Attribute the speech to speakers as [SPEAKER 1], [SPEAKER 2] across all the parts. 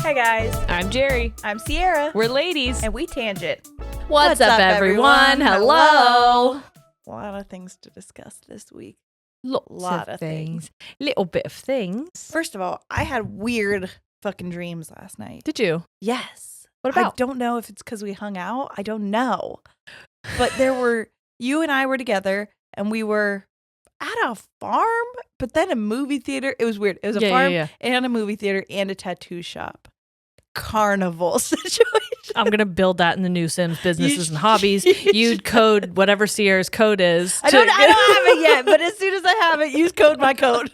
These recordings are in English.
[SPEAKER 1] Hey guys,
[SPEAKER 2] I'm Jerry.
[SPEAKER 1] I'm Sierra.
[SPEAKER 2] We're ladies.
[SPEAKER 1] And we tangent.
[SPEAKER 2] What's up, everyone? Hello.
[SPEAKER 1] A lot of things to discuss this week.
[SPEAKER 2] Lots of things. Little bit of things.
[SPEAKER 1] First of all, I had weird fucking dreams last night.
[SPEAKER 2] Did you?
[SPEAKER 1] Yes.
[SPEAKER 2] What about?
[SPEAKER 1] I don't know if it's because we hung out. I don't know. But you and I were together and we were at a farm, but then a movie theater. It was weird. It was a farm and a movie theater and a tattoo shop. Carnival situation.
[SPEAKER 2] I'm going to build that in the new Sims businesses and hobbies. You'd code whatever Sierra's code is.
[SPEAKER 1] I don't have it yet, but as soon as I have it, use code my code.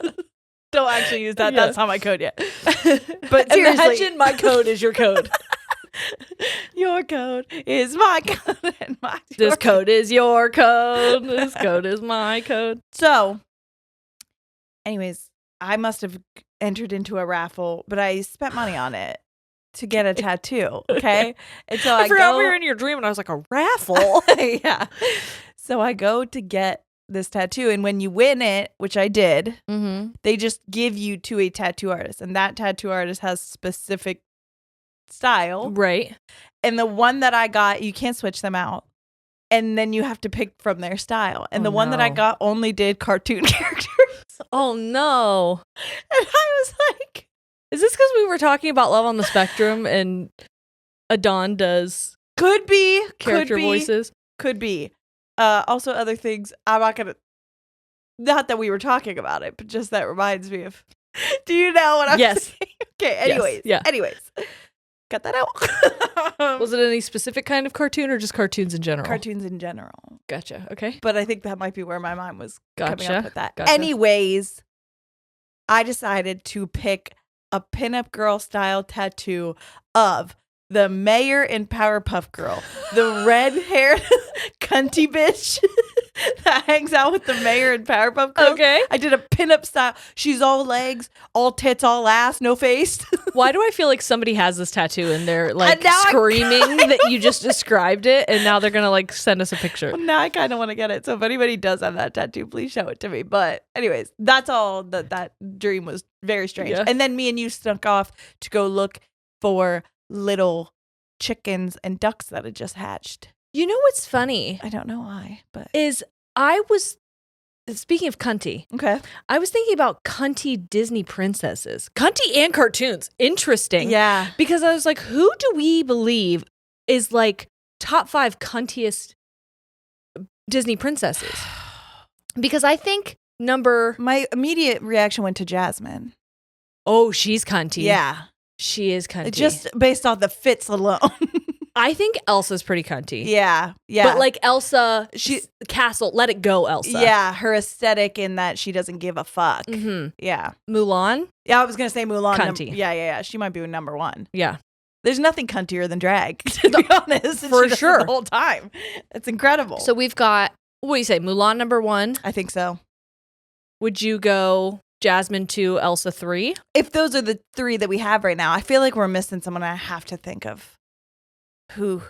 [SPEAKER 1] Don't actually use that. Yeah. That's not my code yet. But seriously,
[SPEAKER 2] imagine my code is your code.
[SPEAKER 1] Your code is my code. And
[SPEAKER 2] this code is your code. This code is my code.
[SPEAKER 1] So, anyways, I must have entered into a raffle, but I spent money on it to get a tattoo. Okay. And so
[SPEAKER 2] I forgot we were in your dream and I was like, a raffle.
[SPEAKER 1] Yeah. So I go to get this tattoo. And when you win it, which I did, they just give you to a tattoo artist. And that tattoo artist has specific style.
[SPEAKER 2] Right.
[SPEAKER 1] And the one that I got, you can't switch them out. And then you have to pick from their style. And the one that I got only did cartoon characters.
[SPEAKER 2] Oh, no.
[SPEAKER 1] And I was like,
[SPEAKER 2] is this because we were talking about Love on the Spectrum and Adon does
[SPEAKER 1] could be
[SPEAKER 2] character voices?
[SPEAKER 1] Could be. Also other things, I'm not going to, not that we were talking about it, but just that reminds me of, do you know what I'm saying? Okay, anyways.
[SPEAKER 2] Yes. Yeah.
[SPEAKER 1] Anyways. Cut that out.
[SPEAKER 2] Was it any specific kind of cartoon or just cartoons in general?
[SPEAKER 1] Cartoons in general.
[SPEAKER 2] Gotcha. Okay.
[SPEAKER 1] But I think that might be where my mind was coming up with that.
[SPEAKER 2] Gotcha.
[SPEAKER 1] Anyways, I decided to pick a pinup girl style tattoo of the mayor in Powerpuff Girl, the red-haired cunty bitch that hangs out with the mayor in Powerpuff Girl.
[SPEAKER 2] Okay.
[SPEAKER 1] I did a pinup style. She's all legs, all tits, all ass, no face.
[SPEAKER 2] Why do I feel like somebody has this tattoo and they're like screaming that you just described it and now they're going to like send us a picture?
[SPEAKER 1] Well, now I kind of want to get it. So if anybody does have that tattoo, please show it to me. But anyways, that's all that dream was very strange.
[SPEAKER 2] Yeah.
[SPEAKER 1] And then me and you snuck off to go look for little chickens and ducks that had just hatched.
[SPEAKER 2] You know what's funny?
[SPEAKER 1] I don't know why, but
[SPEAKER 2] I was speaking of cunty.
[SPEAKER 1] Okay.
[SPEAKER 2] I was thinking about cunty Disney princesses. Cunty and cartoons. Interesting.
[SPEAKER 1] Yeah.
[SPEAKER 2] Because I was like, who do we believe is like top 5 cuntiest Disney princesses? Because I think
[SPEAKER 1] my immediate reaction went to Jasmine.
[SPEAKER 2] Oh, she's cunty.
[SPEAKER 1] Yeah.
[SPEAKER 2] She is cunty.
[SPEAKER 1] Just based off the fits alone.
[SPEAKER 2] I think Elsa's pretty cunty.
[SPEAKER 1] Yeah.
[SPEAKER 2] But like Elsa, castle, let it go, Elsa.
[SPEAKER 1] Yeah, her aesthetic in that she doesn't give a fuck.
[SPEAKER 2] Mm-hmm.
[SPEAKER 1] Yeah.
[SPEAKER 2] Mulan?
[SPEAKER 1] Yeah, I was going to say Mulan.
[SPEAKER 2] Cunty.
[SPEAKER 1] Yeah. She might be number 1.
[SPEAKER 2] Yeah.
[SPEAKER 1] There's nothing cuntier than drag, to be honest.
[SPEAKER 2] For sure.
[SPEAKER 1] The whole time. It's incredible.
[SPEAKER 2] So we've got, what do you say, Mulan number 1?
[SPEAKER 1] I think so.
[SPEAKER 2] Would you go Jasmine 2, Elsa 3?
[SPEAKER 1] If those are the 3 that we have right now, I feel like we're missing someone I have to think of. Who?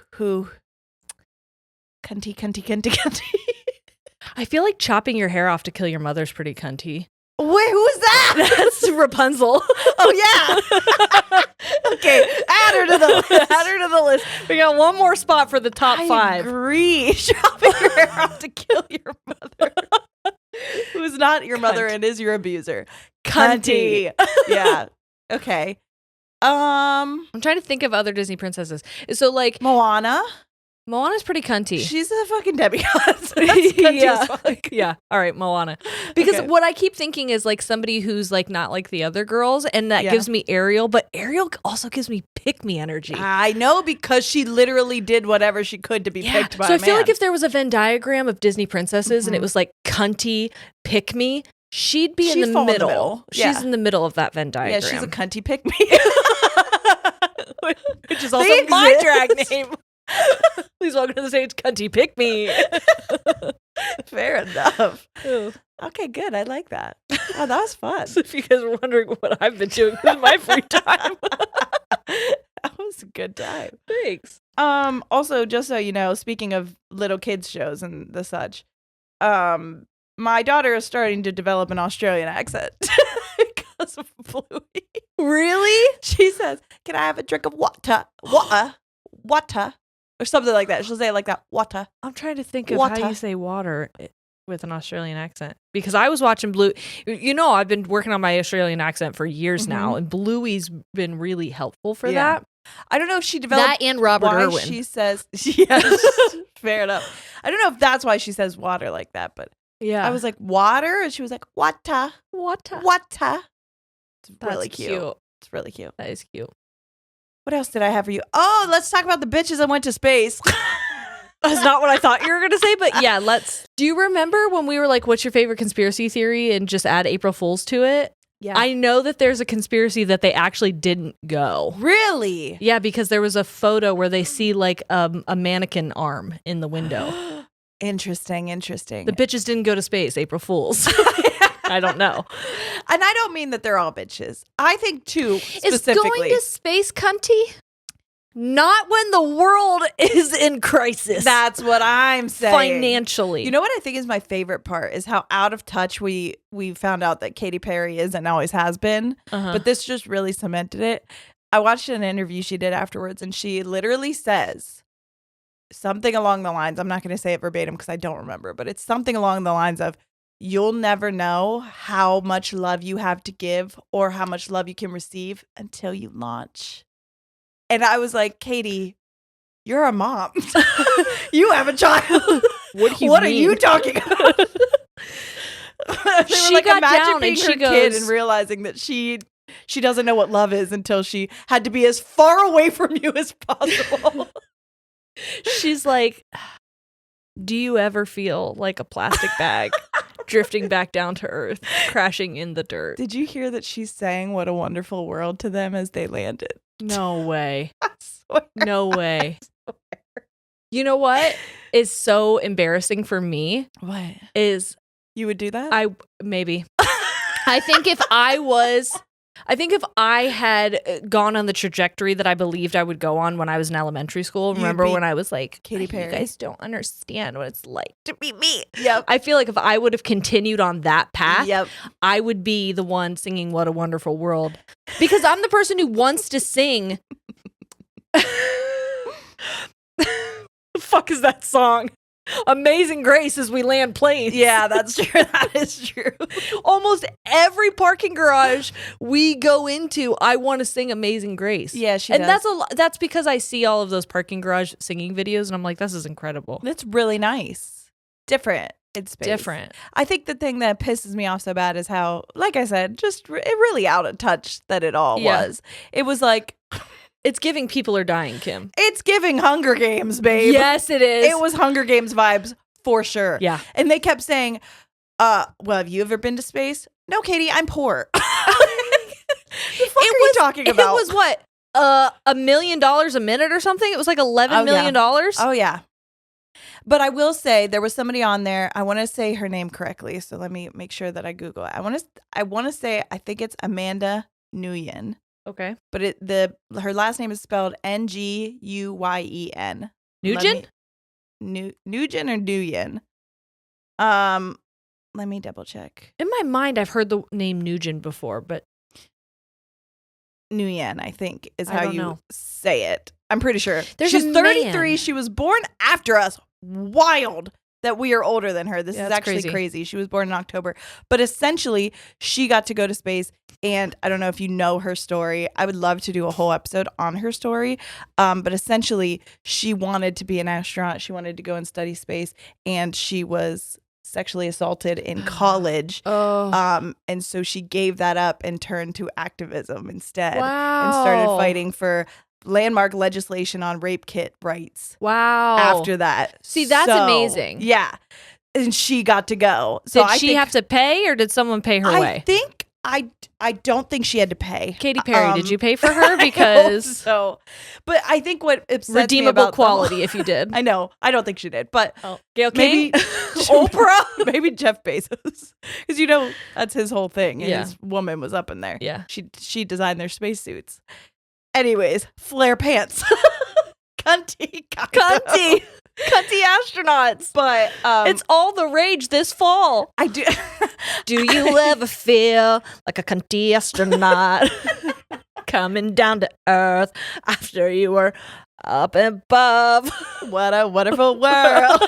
[SPEAKER 1] Cunty.
[SPEAKER 2] I feel like chopping your hair off to kill your mother's pretty cunty.
[SPEAKER 1] Wait, who is that?
[SPEAKER 2] That's Rapunzel.
[SPEAKER 1] Oh, yeah. Okay, add her to the list.
[SPEAKER 2] We got one more spot for the top 5.
[SPEAKER 1] I agree. Chopping your hair off to kill your mother. Who's not your mother and is your abuser. Cunty. Yeah. Okay.
[SPEAKER 2] I'm trying to think of other Disney princesses. So like Moana's pretty cunty.
[SPEAKER 1] She's a fucking demigod. So that's cunty as fuck.
[SPEAKER 2] Yeah. All right, Moana. Because what I keep thinking is like somebody who's like not like the other girls, and that gives me Ariel, but Ariel also gives me pick me energy.
[SPEAKER 1] I know, because she literally did whatever she could to be picked by a man.
[SPEAKER 2] So I feel like if there was a Venn diagram of Disney princesses and it was like cunty, pick me, she'd be in the middle. She's in the middle of that Venn diagram.
[SPEAKER 1] Yeah, she's a cunty pick me.
[SPEAKER 2] Which is also my drag name. Please welcome to the stage, Cunty Pick Me.
[SPEAKER 1] Fair enough. Ooh. Okay, good. I like that. Oh, that was fun.
[SPEAKER 2] So if you guys were wondering what I've been doing with my free time.
[SPEAKER 1] That was a good time.
[SPEAKER 2] Thanks.
[SPEAKER 1] Also, just so you know, speaking of little kids shows and the such, my daughter is starting to develop an Australian accent because of Bluey.
[SPEAKER 2] Really?
[SPEAKER 1] She says says, "Can I have a drink of water? Water." Or something like that. She'll say it like that. Water.
[SPEAKER 2] I'm trying to think of how you say water with an Australian accent. Because I was watching Blue. You know, I've been working on my Australian accent for years now. And Bluey's been really helpful for that.
[SPEAKER 1] I don't know if she developed
[SPEAKER 2] that and Robert Irwin.
[SPEAKER 1] She says, yes, fair enough. I don't know if that's why she says water like that. But yeah, I was like, water? And she was like, water. Water. Water. It's really cute. It's really cute.
[SPEAKER 2] That is cute.
[SPEAKER 1] What else did I have for you? Oh, let's talk about the bitches that went to space.
[SPEAKER 2] That's not what I thought you were going to say, but yeah, let's. Do you remember when we were like, what's your favorite conspiracy theory and just add April Fool's to it? Yeah. I know that there's a conspiracy that they actually didn't go.
[SPEAKER 1] Really?
[SPEAKER 2] Yeah, because there was a photo where they see like a mannequin arm in the window.
[SPEAKER 1] Interesting.
[SPEAKER 2] The bitches didn't go to space, April Fools. I don't know.
[SPEAKER 1] And I don't mean that they're all bitches. I think too, specifically.
[SPEAKER 2] Is going to space cunty? Not when the world is in crisis.
[SPEAKER 1] That's what I'm saying.
[SPEAKER 2] Financially.
[SPEAKER 1] You know what I think is my favorite part is how out of touch we found out that Katy Perry is and always has been. But this just really cemented it. I watched an interview she did afterwards and she literally says something along the lines, I'm not going to say it verbatim because I don't remember, but it's something along the lines of, you'll never know how much love you have to give or how much love you can receive until you launch. And I was like, Katie, you're a mom. You have a child. What are you talking about? She like, got down being and she goes, kid and realizing that she doesn't know what love is until she had to be as far away from you as possible.
[SPEAKER 2] She's like, do you ever feel like a plastic bag drifting back down to earth, crashing in the dirt?
[SPEAKER 1] Did you hear that she's saying what a wonderful world to them as they landed?
[SPEAKER 2] No way.
[SPEAKER 1] I swear.
[SPEAKER 2] No way. You know what is so embarrassing for me?
[SPEAKER 1] What?
[SPEAKER 2] Is
[SPEAKER 1] you would do that?
[SPEAKER 2] Maybe. I think if I had gone on the trajectory that I believed I would go on when I was in elementary school, remember when I was like,
[SPEAKER 1] Katy Perry.
[SPEAKER 2] You guys don't understand what it's like to be me.
[SPEAKER 1] Yep.
[SPEAKER 2] I feel like if I would have continued on that path, I would be the one singing What a Wonderful World. Because I'm the person who wants to sing. The fuck is that song? Amazing Grace as we land planes.
[SPEAKER 1] Yeah, that's true. That is true.
[SPEAKER 2] Almost every parking garage we go into, I want to sing Amazing Grace.
[SPEAKER 1] Yeah, she does.
[SPEAKER 2] And that's because I see all of those parking garage singing videos and I'm like, this is incredible.
[SPEAKER 1] That's really nice. Different. It's
[SPEAKER 2] different.
[SPEAKER 1] I think the thing that pisses me off so bad is how, like I said, just it really out of touch that it all was. It was like...
[SPEAKER 2] It's giving People Are Dying, Kim.
[SPEAKER 1] It's giving Hunger Games, babe.
[SPEAKER 2] Yes, it is.
[SPEAKER 1] It was Hunger Games vibes for sure.
[SPEAKER 2] Yeah.
[SPEAKER 1] And they kept saying, well, have you ever been to space? No, Katie, I'm poor. The fuck are you talking about?
[SPEAKER 2] It was what? $1 million a minute or something? It was like $11 million?
[SPEAKER 1] Oh, yeah. But I will say there was somebody on there. I want to say her name correctly. So let me make sure that I Google it. I want to say, I think it's Amanda Nguyen.
[SPEAKER 2] Okay.
[SPEAKER 1] But her last name is spelled Nguyen.
[SPEAKER 2] Nugent?
[SPEAKER 1] Nugent or Nguyen? Let me double check.
[SPEAKER 2] In my mind, I've heard the name Nugent before, but
[SPEAKER 1] Nguyen, I think, is how you say it. I'm pretty sure.
[SPEAKER 2] She's
[SPEAKER 1] 33. She was born after us. Wild that we are older than her. This is actually crazy. She was born in October. But essentially, she got to go to space. And I don't know if you know her story. I would love to do a whole episode on her story. But essentially, she wanted to be an astronaut. She wanted to go and study space. And she was sexually assaulted in college. And so she gave that up and turned to activism instead.
[SPEAKER 2] Wow.
[SPEAKER 1] And started fighting for landmark legislation on rape kit rights.
[SPEAKER 2] Wow.
[SPEAKER 1] After that.
[SPEAKER 2] See, that's amazing.
[SPEAKER 1] Yeah. And she got to go. So
[SPEAKER 2] did she have to pay or did someone pay her way?
[SPEAKER 1] I don't think she had to pay.
[SPEAKER 2] Katy Perry, did you pay for her? Because
[SPEAKER 1] so, but I think what upsets
[SPEAKER 2] redeemable
[SPEAKER 1] me about
[SPEAKER 2] quality if you did.
[SPEAKER 1] I know. I don't think she did, but
[SPEAKER 2] Gayle
[SPEAKER 1] maybe Oprah, maybe Jeff Bezos, because that's his whole thing. And his woman was up in there.
[SPEAKER 2] Yeah,
[SPEAKER 1] she designed their spacesuits. Anyways, flare pants, cunty astronauts. But
[SPEAKER 2] it's all the rage this fall.
[SPEAKER 1] I do.
[SPEAKER 2] Do you ever feel like a cunty astronaut? coming down to earth after you were up above.
[SPEAKER 1] What a wonderful world.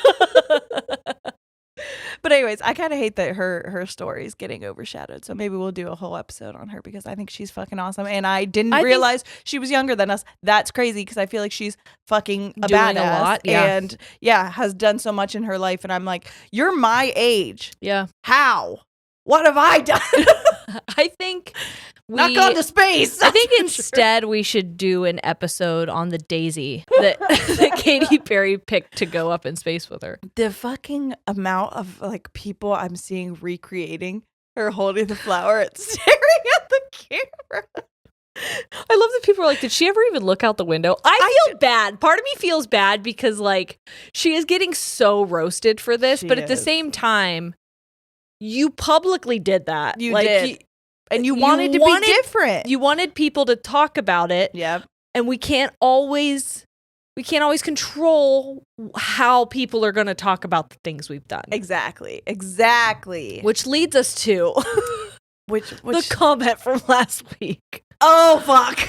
[SPEAKER 1] But anyways, I kind of hate that her story is getting overshadowed. So maybe we'll do a whole episode on her because I think she's fucking awesome. And I didn't realize she was younger than us. That's crazy because I feel like she's fucking a badass. A lot, and has done so much in her life. And I'm like, you're my age.
[SPEAKER 2] Yeah.
[SPEAKER 1] How? What have I done?
[SPEAKER 2] I think
[SPEAKER 1] not gone to space.
[SPEAKER 2] I think instead we should do an episode on the daisy that Katy Perry picked to go up in space with her.
[SPEAKER 1] The fucking amount of like people I'm seeing recreating her holding the flower and staring at the camera.
[SPEAKER 2] I love that people are like, did she ever even look out the window? I feel bad. Part of me feels bad because like she is getting so roasted for this, but at the same time, you publicly did that.
[SPEAKER 1] You did. And you wanted to be different.
[SPEAKER 2] You wanted people to talk about it.
[SPEAKER 1] Yep.
[SPEAKER 2] And we can't always control how people are going to talk about the things we've done.
[SPEAKER 1] Exactly.
[SPEAKER 2] Which leads us to
[SPEAKER 1] which
[SPEAKER 2] the comment from last week.
[SPEAKER 1] Oh, fuck.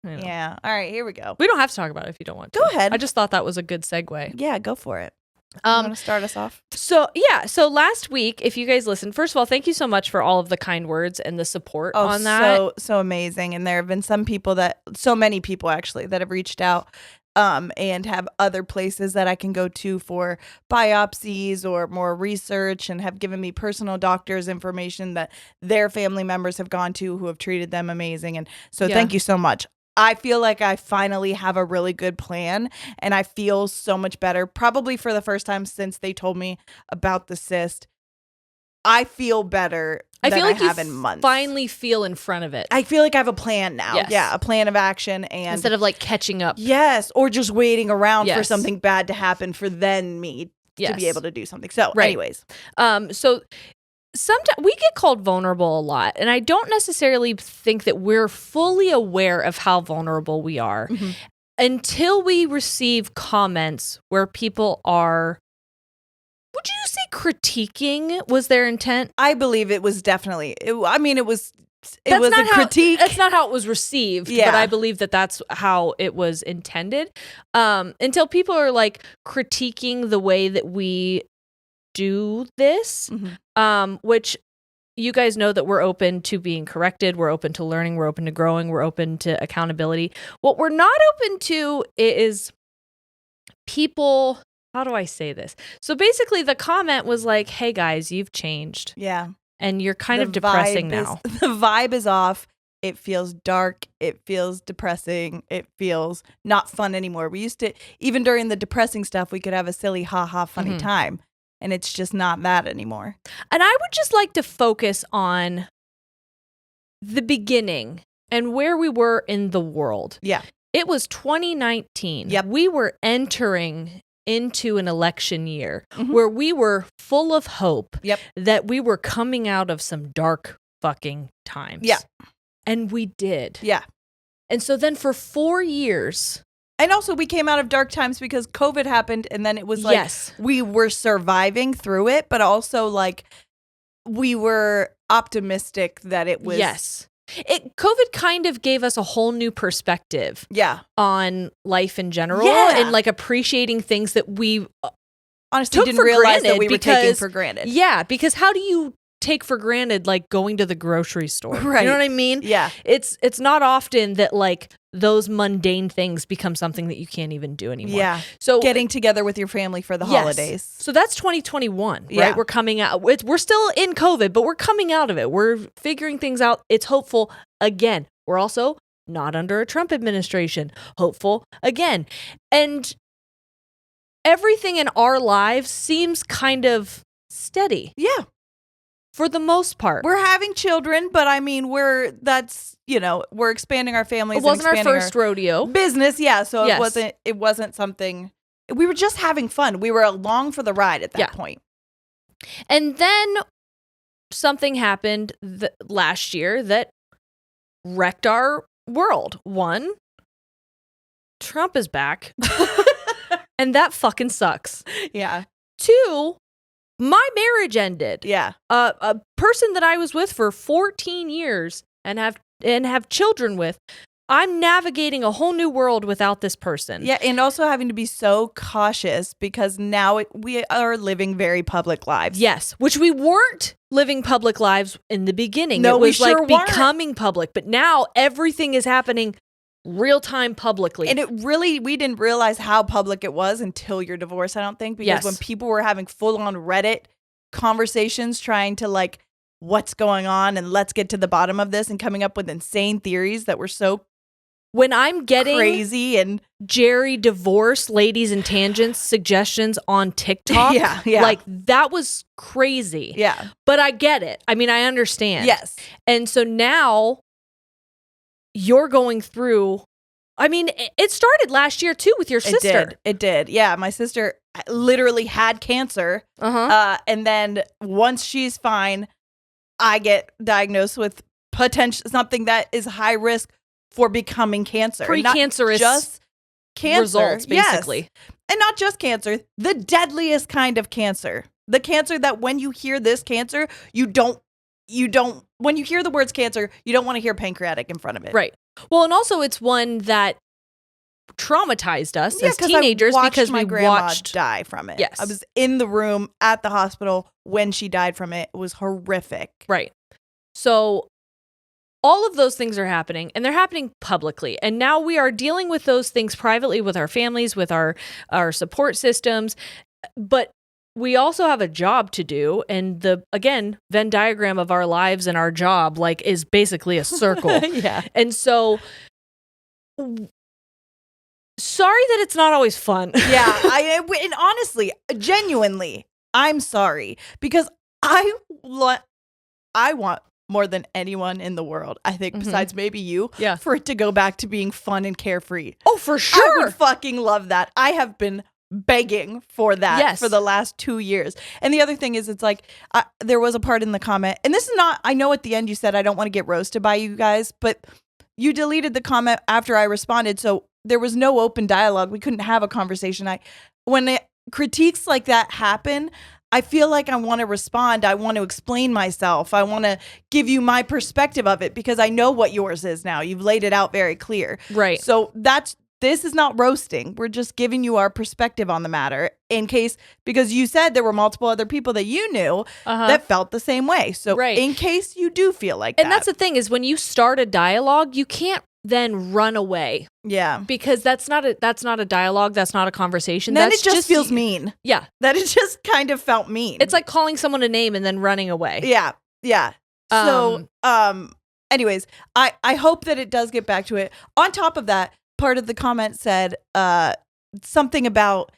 [SPEAKER 1] Yeah. All right, here we go.
[SPEAKER 2] We don't have to talk about it if you don't want to.
[SPEAKER 1] Go ahead.
[SPEAKER 2] I just thought that was a good segue.
[SPEAKER 1] Yeah, go for it. You want to start us off?
[SPEAKER 2] So last week, if you guys listened, first of all, thank you so much for all of the kind words and the support on that.
[SPEAKER 1] So amazing. And there have been so many people actually that have reached out and have other places that I can go to for biopsies or more research, and have given me personal doctors information that their family members have gone to who have treated them amazing. And so thank you so much. I feel like I finally have a really good plan, and I feel so much better, probably for the first time since they told me about the cyst. I feel better than I have in months.
[SPEAKER 2] Finally feel in front of it.
[SPEAKER 1] I feel like I have a plan now.
[SPEAKER 2] Yes.
[SPEAKER 1] Yeah, a plan of action. And
[SPEAKER 2] instead of like catching up.
[SPEAKER 1] Yes, or just waiting around for something bad to happen for then me to be able to do something. So anyways.
[SPEAKER 2] So sometimes we get called vulnerable a lot, and I don't necessarily think that we're fully aware of how vulnerable we are until we receive comments where people are, would you say critiquing was their intent?
[SPEAKER 1] I believe it was definitely, it was a critique.
[SPEAKER 2] That's not how it was received, but I believe that that's how it was intended. Until people are like critiquing the way that we do this, which you guys know that we're open to being corrected, we're open to learning, we're open to growing, we're open to accountability. What we're not open to is people, how do I say this? So basically the comment was like, hey guys, you've changed.
[SPEAKER 1] Yeah.
[SPEAKER 2] And you're kind of depressing now.
[SPEAKER 1] The vibe is off. It feels dark. It feels depressing. It feels not fun anymore. We used to, even during the depressing stuff, we could have a silly, ha-ha, funny time. And it's just not that anymore.
[SPEAKER 2] And I would just like to focus on the beginning and where we were in the world.
[SPEAKER 1] Yeah.
[SPEAKER 2] It was 2019.
[SPEAKER 1] Yep.
[SPEAKER 2] We were entering into an election year where we were full of hope that we were coming out of some dark fucking times.
[SPEAKER 1] Yeah.
[SPEAKER 2] And we did.
[SPEAKER 1] Yeah.
[SPEAKER 2] And so then for 4 years...
[SPEAKER 1] And also we came out of dark times because COVID happened, and then it was like we were surviving through it, but also like we were optimistic that it was...
[SPEAKER 2] Yes. COVID kind of gave us a whole new perspective on life in general and like appreciating things that we
[SPEAKER 1] honestly didn't realize that we were taking for granted.
[SPEAKER 2] Yeah, because how do you take for granted like going to the grocery store?
[SPEAKER 1] Right.
[SPEAKER 2] You know what I mean?
[SPEAKER 1] Yeah.
[SPEAKER 2] It's not often that like those mundane things become something that you can't even do anymore.
[SPEAKER 1] Yeah.
[SPEAKER 2] So
[SPEAKER 1] getting together with your family for the holidays.
[SPEAKER 2] So that's 2021, right? We're coming out. We're still in COVID, but we're coming out of it. We're figuring things out. It's hopeful again. We're also not under a Trump administration. Hopeful again. And everything in our lives seems kind of steady.
[SPEAKER 1] Yeah.
[SPEAKER 2] For the most part.
[SPEAKER 1] We're having children, but I mean, we're expanding our families.
[SPEAKER 2] It wasn't our first rodeo.
[SPEAKER 1] Business, yeah. So it wasn't something, we were just having fun. We were along for the ride at that point.
[SPEAKER 2] And then something happened last year that wrecked our world. One, Trump is back. And that fucking sucks.
[SPEAKER 1] Yeah.
[SPEAKER 2] Two, my marriage ended.
[SPEAKER 1] Yeah.
[SPEAKER 2] A person that I was with for 14 years and have children with I'm navigating a whole new world without this person.
[SPEAKER 1] Yeah, and also having to be so cautious because now we are living very public lives.
[SPEAKER 2] Yes, which we weren't living public lives in the beginning.
[SPEAKER 1] No,
[SPEAKER 2] it was
[SPEAKER 1] we sure
[SPEAKER 2] like
[SPEAKER 1] weren't.
[SPEAKER 2] becoming public, but now everything is happening real time publicly.
[SPEAKER 1] And we didn't realize how public it was until your divorce, I don't think, because when people were having full on Reddit conversations trying to like, what's going on and let's get to the bottom of this and coming up with insane theories that were so
[SPEAKER 2] when I'm getting
[SPEAKER 1] crazy and
[SPEAKER 2] Jerry divorce ladies and tangents suggestions on TikTok, like that was crazy.
[SPEAKER 1] Yeah.
[SPEAKER 2] But I get it. I mean, I understand.
[SPEAKER 1] Yes.
[SPEAKER 2] And so now you're going through, I mean, it started last year too with your sister.
[SPEAKER 1] It did. Yeah. My sister literally had cancer. And then once she's fine, I get diagnosed with potential something that is high risk for becoming cancer.
[SPEAKER 2] Precancerous
[SPEAKER 1] just cancer
[SPEAKER 2] results, basically.
[SPEAKER 1] Yes. And not just cancer, the deadliest kind of cancer. The cancer that when you hear this cancer, you don't, when you hear the words cancer, you don't want to hear pancreatic in front of it.
[SPEAKER 2] Right. Well, and also it's one that traumatized us as teenagers because
[SPEAKER 1] my
[SPEAKER 2] we
[SPEAKER 1] grandma
[SPEAKER 2] watched
[SPEAKER 1] die from it.
[SPEAKER 2] Yes.
[SPEAKER 1] I was in the room at the hospital when she died from it. It was horrific.
[SPEAKER 2] Right. So all of those things are happening and they're happening publicly. And now we are dealing with those things privately with our families, with our support systems. But we also have a job to do. And the, again, Venn diagram of our lives and our job, like, is basically a circle.
[SPEAKER 1] Yeah.
[SPEAKER 2] And so sorry that it's not always fun.
[SPEAKER 1] Yeah. And honestly, genuinely, I'm sorry because I want more than anyone in the world, I think, besides maybe you, for it to go back to being fun and carefree.
[SPEAKER 2] Oh, for sure.
[SPEAKER 1] I would fucking love that. I have been begging for that for the last 2 years. And the other thing is, it's like, there was a part in the comment, and this is not, I know at the end you said, I don't want to get roasted by you guys, but you deleted the comment after I responded. So there was no open dialogue. We couldn't have a conversation. When critiques like that happen, I feel like I want to respond. I want to explain myself. I want to give you my perspective of it because I know what yours is now. You've laid it out very clear.
[SPEAKER 2] Right.
[SPEAKER 1] So this is not roasting. We're just giving you our perspective on the matter because you said there were multiple other people that you knew that felt the same way. So in case you do feel like that.
[SPEAKER 2] And that's the thing is when you start a dialogue, you can't then run away.
[SPEAKER 1] Yeah.
[SPEAKER 2] Because that's not a dialogue. That's not a conversation.
[SPEAKER 1] Then it just feels mean.
[SPEAKER 2] Yeah.
[SPEAKER 1] That it just kind of felt mean.
[SPEAKER 2] It's like calling someone a name and then running away.
[SPEAKER 1] Yeah. Yeah. So, anyways, I hope that it does get back to it. On top of that, part of the comment said something about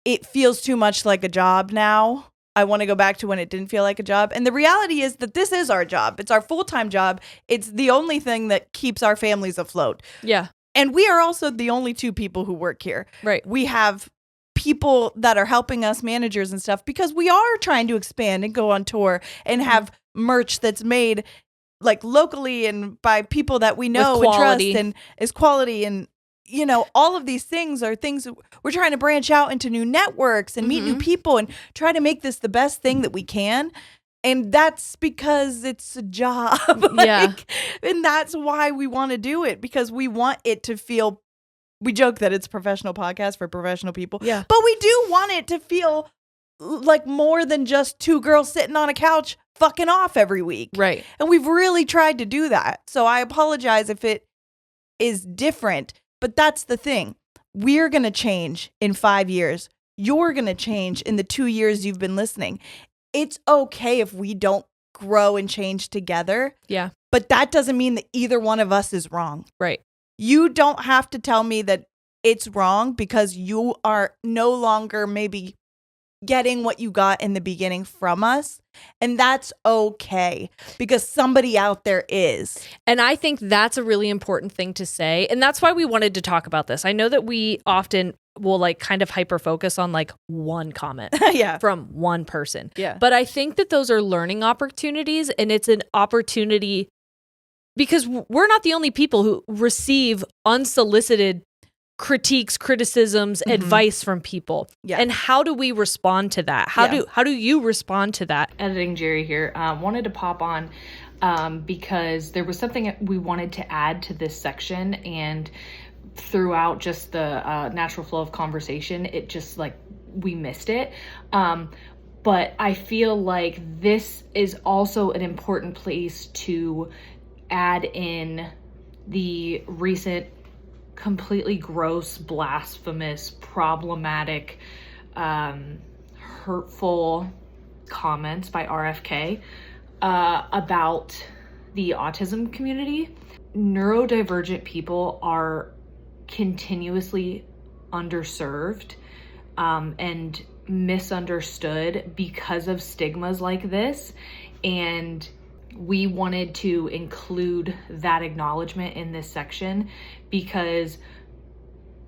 [SPEAKER 1] it feels too much like a job now. I want to go back to when it didn't feel like a job. And the reality is that this is our job. It's our full-time job. It's the only thing that keeps our families afloat.
[SPEAKER 2] Yeah.
[SPEAKER 1] And we are also the only two people who work here.
[SPEAKER 2] Right.
[SPEAKER 1] We have people that are helping us, managers and stuff, because we are trying to expand and go on tour and have merch that's made like locally and by people that we know and trust and is quality. And, you know, all of these things are things we're trying to branch out into new networks and meet new people and try to make this the best thing that we can. And that's because it's a job. And that's why we want to do it, because we want it to feel, we joke that it's a professional podcast for professional people. Yeah. But we do want it to feel like more than just two girls sitting on a couch fucking off every week.
[SPEAKER 2] Right.
[SPEAKER 1] And we've really tried to do that. So I apologize if it is different, but that's the thing. We're going to change in 5 years. You're going to change in the 2 years you've been listening. It's okay if we don't grow and change together.
[SPEAKER 2] Yeah.
[SPEAKER 1] But that doesn't mean that either one of us is wrong.
[SPEAKER 2] Right.
[SPEAKER 1] You don't have to tell me that it's wrong because you are no longer maybe getting what you got in the beginning from us. And that's okay because somebody out there is.
[SPEAKER 2] And I think that's a really important thing to say. And that's why we wanted to talk about this. I know that we often will like kind of hyper focus on like one comment from one person.
[SPEAKER 1] Yeah.
[SPEAKER 2] But I think that those are learning opportunities, and it's an opportunity because we're not the only people who receive unsolicited critiques, criticisms, advice from people. Yeah. And how do we respond to that? How do you respond to that?
[SPEAKER 3] Editing Jerry here. Wanted to pop on. because there was something we wanted to add to this section, and throughout just the natural flow of conversation, it just like we missed it. But I feel like this is also an important place to add in the recent completely gross, blasphemous, problematic, hurtful comments by RFK about the autism community. Neurodivergent people are continuously underserved and misunderstood because of stigmas like this, and we wanted to include that acknowledgement in this section, because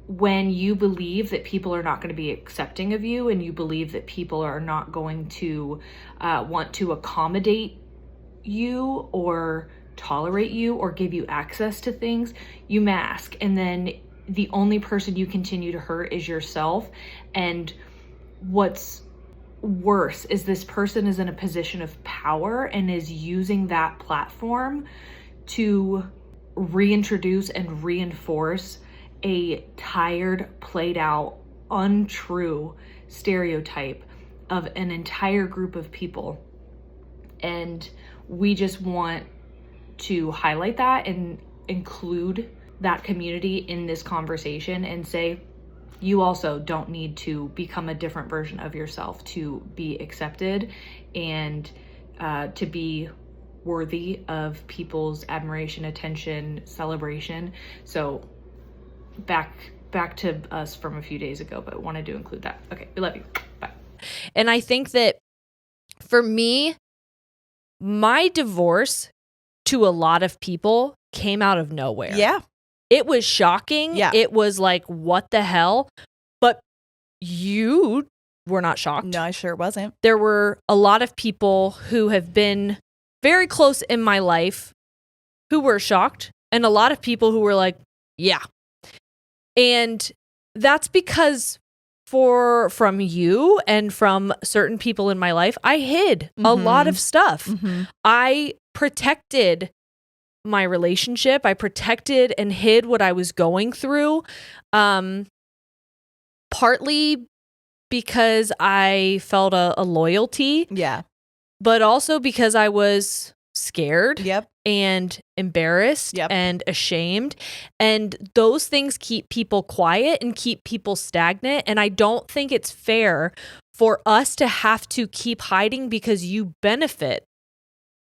[SPEAKER 3] when you believe that people are not going to be accepting of you, and you believe that people are not going to want to accommodate you or tolerate you or give you access to things, you mask, and then the only person you continue to hurt is yourself. And what's worse is this person is in a position of power and is using that platform to reintroduce and reinforce a tired, played out, untrue stereotype of an entire group of people. And we just want to highlight that and include that community in this conversation and say, you also don't need to become a different version of yourself to be accepted and to be worthy of people's admiration, attention, celebration. So back to us from a few days ago, but wanted to include that. Okay, we love you. Bye.
[SPEAKER 2] And I think that for me, my divorce to a lot of people came out of nowhere.
[SPEAKER 1] Yeah.
[SPEAKER 2] It was shocking.
[SPEAKER 1] Yeah.
[SPEAKER 2] It was like, what the hell? But you were not shocked.
[SPEAKER 1] No, I sure wasn't.
[SPEAKER 2] There were a lot of people who have been very close in my life who were shocked, and a lot of people who were like, yeah. And that's because from you and from certain people in my life, I hid a lot of stuff.
[SPEAKER 1] Mm-hmm.
[SPEAKER 2] I protected my relationship. I protected and hid what I was going through. Partly because I felt a loyalty.
[SPEAKER 1] Yeah.
[SPEAKER 2] But also because I was scared.
[SPEAKER 1] Yep.
[SPEAKER 2] And embarrassed.
[SPEAKER 1] Yep.
[SPEAKER 2] And ashamed. And those things keep people quiet and keep people stagnant. And I don't think it's fair for us to have to keep hiding because you benefit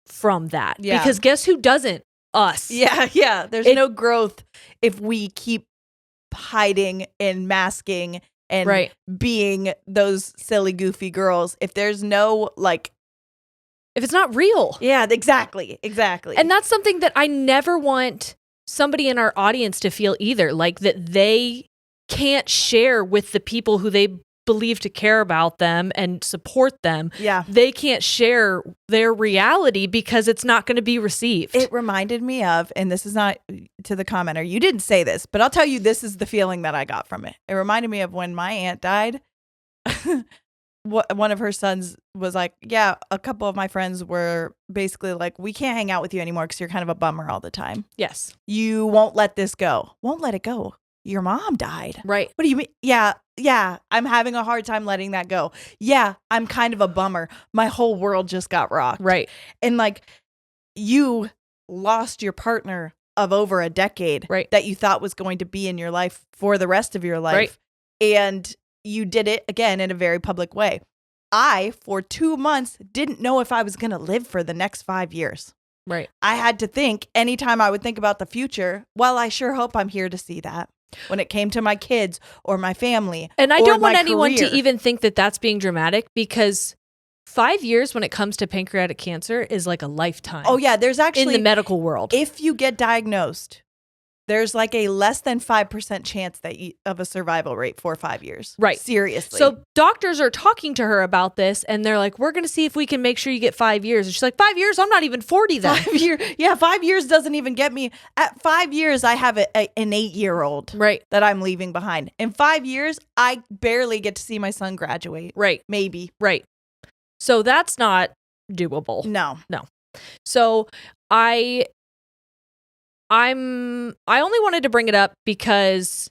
[SPEAKER 2] from that.
[SPEAKER 1] Yeah.
[SPEAKER 2] Because guess who doesn't? Us.
[SPEAKER 1] Yeah. There's no growth if we keep hiding and masking and being those silly, goofy girls. If there's no, like,
[SPEAKER 2] if it's not real.
[SPEAKER 1] Yeah, exactly.
[SPEAKER 2] And that's something that I never want somebody in our audience to feel either, like that they can't share with the people who they believe to care about them and support them.
[SPEAKER 1] Yeah.
[SPEAKER 2] They can't share their reality because it's not going to be received.
[SPEAKER 1] It reminded me of, and this is not to the commenter, you didn't say this, but I'll tell you, this is the feeling that I got from it. It reminded me of when my aunt died. One of her sons was like, yeah, a couple of my friends were basically like, we can't hang out with you anymore because you're kind of a bummer all the time.
[SPEAKER 2] Yes.
[SPEAKER 1] You won't let this go. Won't let it go. Your mom died.
[SPEAKER 2] Right.
[SPEAKER 1] What do you mean? Yeah. I'm having a hard time letting that go. Yeah. I'm kind of a bummer. My whole world just got rocked.
[SPEAKER 2] Right.
[SPEAKER 1] And like, you lost your partner of over a decade that you thought was going to be in your life for the rest of your life.
[SPEAKER 2] Right.
[SPEAKER 1] And you did it again in a very public way. I, for 2 months, didn't know if I was going to live for the next 5 years.
[SPEAKER 2] Right.
[SPEAKER 1] I had to think anytime I would think about the future, well, I sure hope I'm here to see that when it came to my kids or my family.
[SPEAKER 2] And I don't want anyone
[SPEAKER 1] career.
[SPEAKER 2] to even think that that's being dramatic, because 5 years when it comes to pancreatic cancer is like a lifetime.
[SPEAKER 1] Oh, yeah. There's actually,
[SPEAKER 2] in the medical world,
[SPEAKER 1] if you get diagnosed, there's like a less than 5% chance that of a survival rate for 5 years.
[SPEAKER 2] Right.
[SPEAKER 1] Seriously.
[SPEAKER 2] So doctors are talking to her about this, and they're like, we're going to see if we can make sure you get 5 years. And she's like, 5 years? I'm not even 40 then.
[SPEAKER 1] 5 years. Yeah, 5 years doesn't even get me. At 5 years, I have an 8-year-old
[SPEAKER 2] that
[SPEAKER 1] I'm leaving behind. In 5 years, I barely get to see my son graduate.
[SPEAKER 2] Right.
[SPEAKER 1] Maybe.
[SPEAKER 2] Right. So that's not doable.
[SPEAKER 1] No.
[SPEAKER 2] So I only wanted to bring it up because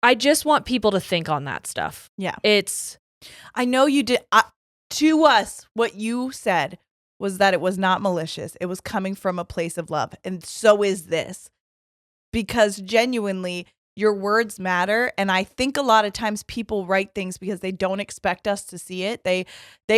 [SPEAKER 2] I just want people to think on that stuff.
[SPEAKER 1] Yeah.
[SPEAKER 2] I
[SPEAKER 1] know you did. To us, what you said was that it was not malicious. It was coming from a place of love. And so is this. Because genuinely, your words matter. And I think a lot of times people write things because they don't expect us to see it. They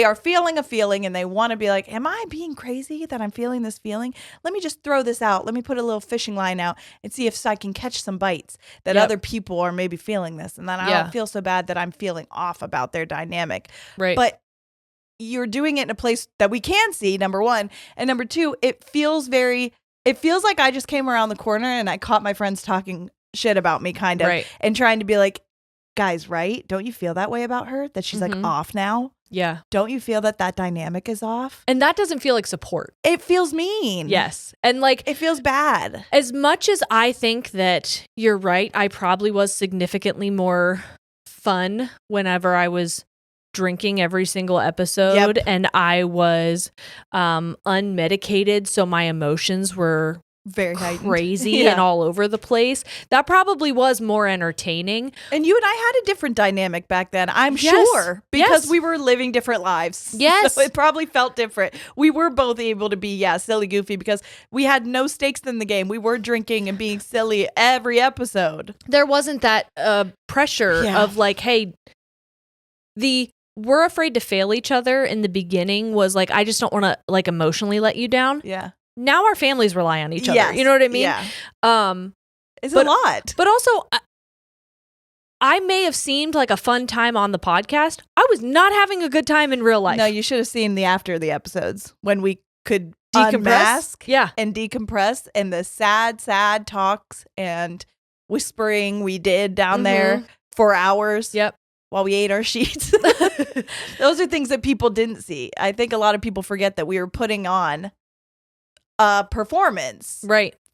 [SPEAKER 1] are feeling a feeling and they want to be like, am I being crazy that I'm feeling this feeling? Let me just throw this out. Let me put a little fishing line out and see if I can catch some bites that other people are maybe feeling this. And then I don't feel so bad that I'm feeling off about their dynamic.
[SPEAKER 2] Right.
[SPEAKER 1] But you're doing it in a place that we can see, number one. And number two, it feels like I just came around the corner and I caught my friends talking shit about me kind of and trying to be like, guys, right? Don't you feel that way about her? That she's like off now?
[SPEAKER 2] Yeah.
[SPEAKER 1] Don't you feel that dynamic is off?
[SPEAKER 2] And that doesn't feel like support.
[SPEAKER 1] It feels mean.
[SPEAKER 2] Yes. And like
[SPEAKER 1] it feels bad.
[SPEAKER 2] As much as I think that you're right, I probably was significantly more fun whenever I was drinking every single episode and I was unmedicated, so my emotions were
[SPEAKER 1] very
[SPEAKER 2] crazy and all over the place. That probably was more entertaining.
[SPEAKER 1] And you and I had a different dynamic back then, I'm sure, because we were living different lives.
[SPEAKER 2] Yes.
[SPEAKER 1] So it probably felt different. We were both able to be, silly, goofy, because we had no stakes in the game. We were drinking and being silly every episode.
[SPEAKER 2] There wasn't that pressure of like, hey, we're afraid to fail each other in the beginning was like, I just don't want to like emotionally let you down.
[SPEAKER 1] Yeah.
[SPEAKER 2] Now our families rely on each other. You know what I mean?
[SPEAKER 1] Yeah. It's a lot.
[SPEAKER 2] But also, I may have seemed like a fun time on the podcast. I was not having a good time in real life.
[SPEAKER 1] No, you should have seen the after the episodes when we could
[SPEAKER 2] decompress
[SPEAKER 1] and decompress and the sad talks and whispering we did down there for hours.
[SPEAKER 2] Yep.
[SPEAKER 1] While we ate our sheets. Those are things that people didn't see. I think a lot of people forget that we were putting on a performance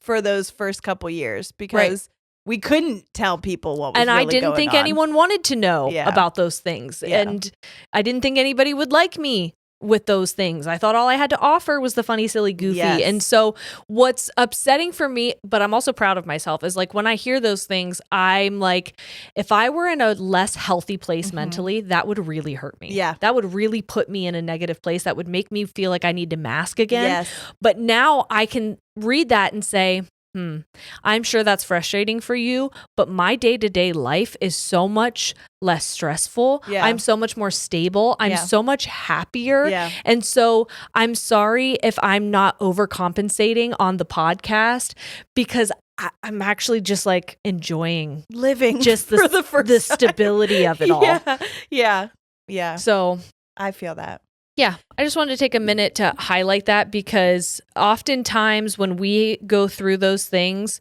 [SPEAKER 1] for those first couple years because we couldn't tell people what was
[SPEAKER 2] and
[SPEAKER 1] really
[SPEAKER 2] I didn't think anyone wanted to know about those things. And I didn't think anybody would like me with those things. I thought all I had to offer was the funny, silly, goofy. And so what's upsetting for me, but I'm also proud of myself, is like when I hear those things, I'm like, if I were in a less healthy place mentally, that would really hurt me.
[SPEAKER 1] Yeah.
[SPEAKER 2] That would really put me in a negative place. That would make me feel like I need to mask again.
[SPEAKER 1] Yes.
[SPEAKER 2] But now I can read that and say, I'm sure that's frustrating for you, but my day-to-day life is so much less stressful.
[SPEAKER 1] Yeah.
[SPEAKER 2] I'm so much more stable. I'm so much happier.
[SPEAKER 1] Yeah.
[SPEAKER 2] And so I'm sorry if I'm not overcompensating on the podcast because I'm actually just like enjoying
[SPEAKER 1] living
[SPEAKER 2] just the stability of it all.
[SPEAKER 1] Yeah.
[SPEAKER 2] So
[SPEAKER 1] I feel that.
[SPEAKER 2] Yeah, I just wanted to take a minute to highlight that because oftentimes when we go through those things,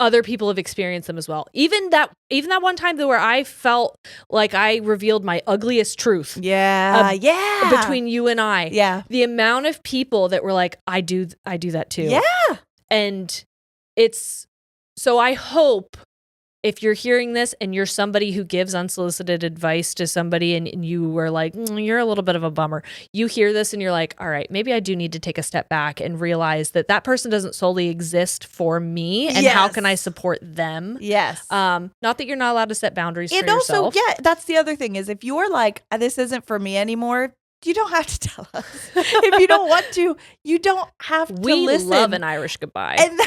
[SPEAKER 2] other people have experienced them as well. Even that one time though where I felt like I revealed my ugliest truth. Between you and I.
[SPEAKER 1] Yeah.
[SPEAKER 2] The amount of people that were like, I do that too.
[SPEAKER 1] Yeah.
[SPEAKER 2] And so I hope if you're hearing this and you're somebody who gives unsolicited advice to somebody and you were like, you're a little bit of a bummer. You hear this and you're like, all right, maybe I do need to take a step back and realize that person doesn't solely exist for me. And how can I support them?
[SPEAKER 1] Yes.
[SPEAKER 2] Not that you're not allowed to set boundaries for
[SPEAKER 1] yourself. And also, that's the other thing is if you're like, this isn't for me anymore, you don't have to tell us. If you don't want to, you don't have to listen.
[SPEAKER 2] We love an Irish goodbye.
[SPEAKER 1] And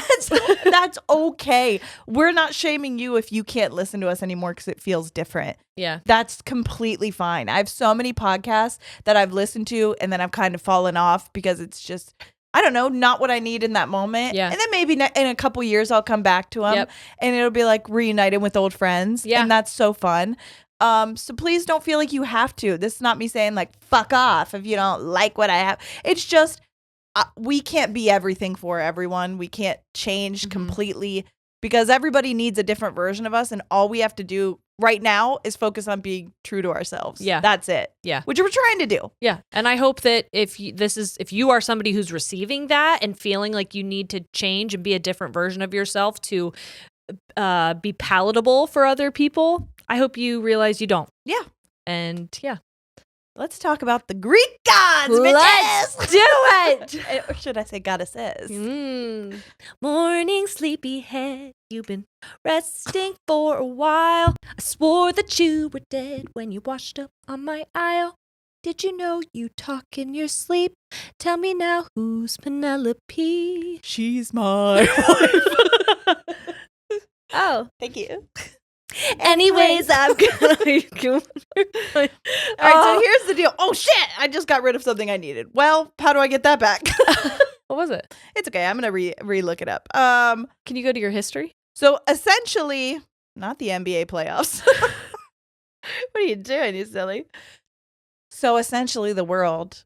[SPEAKER 1] that's okay. We're not shaming you if you can't listen to us anymore because it feels different.
[SPEAKER 2] Yeah.
[SPEAKER 1] That's completely fine. I have so many podcasts that I've listened to and then I've kind of fallen off because it's just, I don't know, not what I need in that moment.
[SPEAKER 2] Yeah.
[SPEAKER 1] And then maybe in a couple years I'll come back to them and it'll be like reunited with old friends.
[SPEAKER 2] Yeah.
[SPEAKER 1] And that's so fun. So please don't feel like you have to. This is not me saying like, fuck off if you don't like what I have. It's just, we can't be everything for everyone. We can't change completely because everybody needs a different version of us. And all we have to do right now is focus on being true to ourselves.
[SPEAKER 2] Yeah.
[SPEAKER 1] That's it.
[SPEAKER 2] Yeah.
[SPEAKER 1] Which we're trying to do.
[SPEAKER 2] Yeah. And I hope that if you are somebody who's receiving that and feeling like you need to change and be a different version of yourself to be palatable for other people, I hope you realize you don't.
[SPEAKER 1] Yeah.
[SPEAKER 2] And yeah.
[SPEAKER 1] let's talk about the Greek gods.
[SPEAKER 2] Let's do it.
[SPEAKER 1] Or should I say goddesses?
[SPEAKER 2] Morning, sleepyhead. You've been resting for a while. I swore that you were dead when you washed up on my aisle. Did you know you talk in your sleep? Tell me now, who's Penelope?
[SPEAKER 1] She's my wife.
[SPEAKER 2] Oh,
[SPEAKER 1] thank you.
[SPEAKER 2] Anyways, I'm gonna.
[SPEAKER 1] All right, so here's the deal. Oh shit! I just got rid of something I needed. Well, how do I get that back?
[SPEAKER 2] What was it?
[SPEAKER 1] It's okay. I'm gonna re-look it up.
[SPEAKER 2] Can you go to your history?
[SPEAKER 1] So essentially, not the NBA playoffs. What are you doing, you silly? So essentially, the world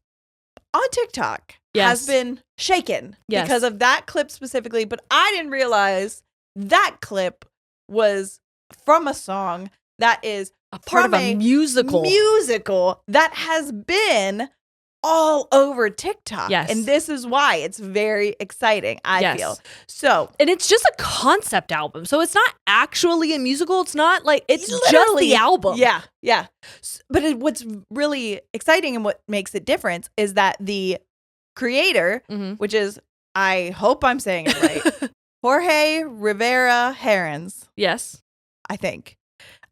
[SPEAKER 1] on TikTok has been shaken because of that clip specifically. But I didn't realize that clip was from a song that is
[SPEAKER 2] a part of a
[SPEAKER 1] musical that has been all over TikTok.
[SPEAKER 2] Yes.
[SPEAKER 1] And this is why it's very exciting, I feel. So,
[SPEAKER 2] and it's just a concept album. So it's not actually a musical. It's not like, it's just the album.
[SPEAKER 1] Yeah. Yeah. But what's really exciting and what makes it different is that the creator, which is, I hope I'm saying it right, Jorge Rivera Herons.
[SPEAKER 2] Yes.
[SPEAKER 1] I think.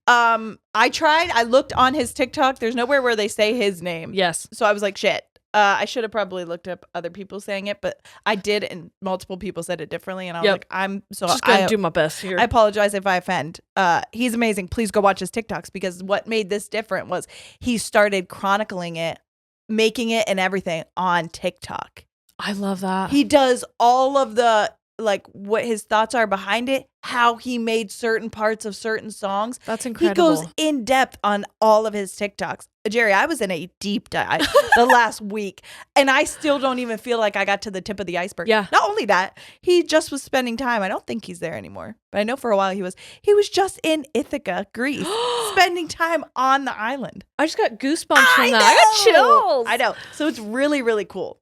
[SPEAKER 1] I looked on his TikTok. There's nowhere where they say his name.
[SPEAKER 2] Yes.
[SPEAKER 1] So I was like, shit. I should have probably looked up other people saying it, but I did, and multiple people said it differently. And I was like, I'm just
[SPEAKER 2] gonna do my best here.
[SPEAKER 1] I apologize if I offend. He's amazing. Please go watch his TikToks, because what made this different was he started chronicling it, making it and everything on TikTok.
[SPEAKER 2] I love that.
[SPEAKER 1] He does all of the, like, what his thoughts are behind it, how he made certain parts of certain songs.
[SPEAKER 2] That's incredible.
[SPEAKER 1] He goes in depth on all of his TikToks. Jerry, I was in a deep dive the last week, and I still don't even feel like I got to the tip of the iceberg.
[SPEAKER 2] Yeah.
[SPEAKER 1] Not only that, he just was spending time. I don't think he's there anymore, but I know for a while he was just in Ithaca, Greece, spending time on the island.
[SPEAKER 2] I just got goosebumps from that. I got chills.
[SPEAKER 1] I know. So it's really, really cool.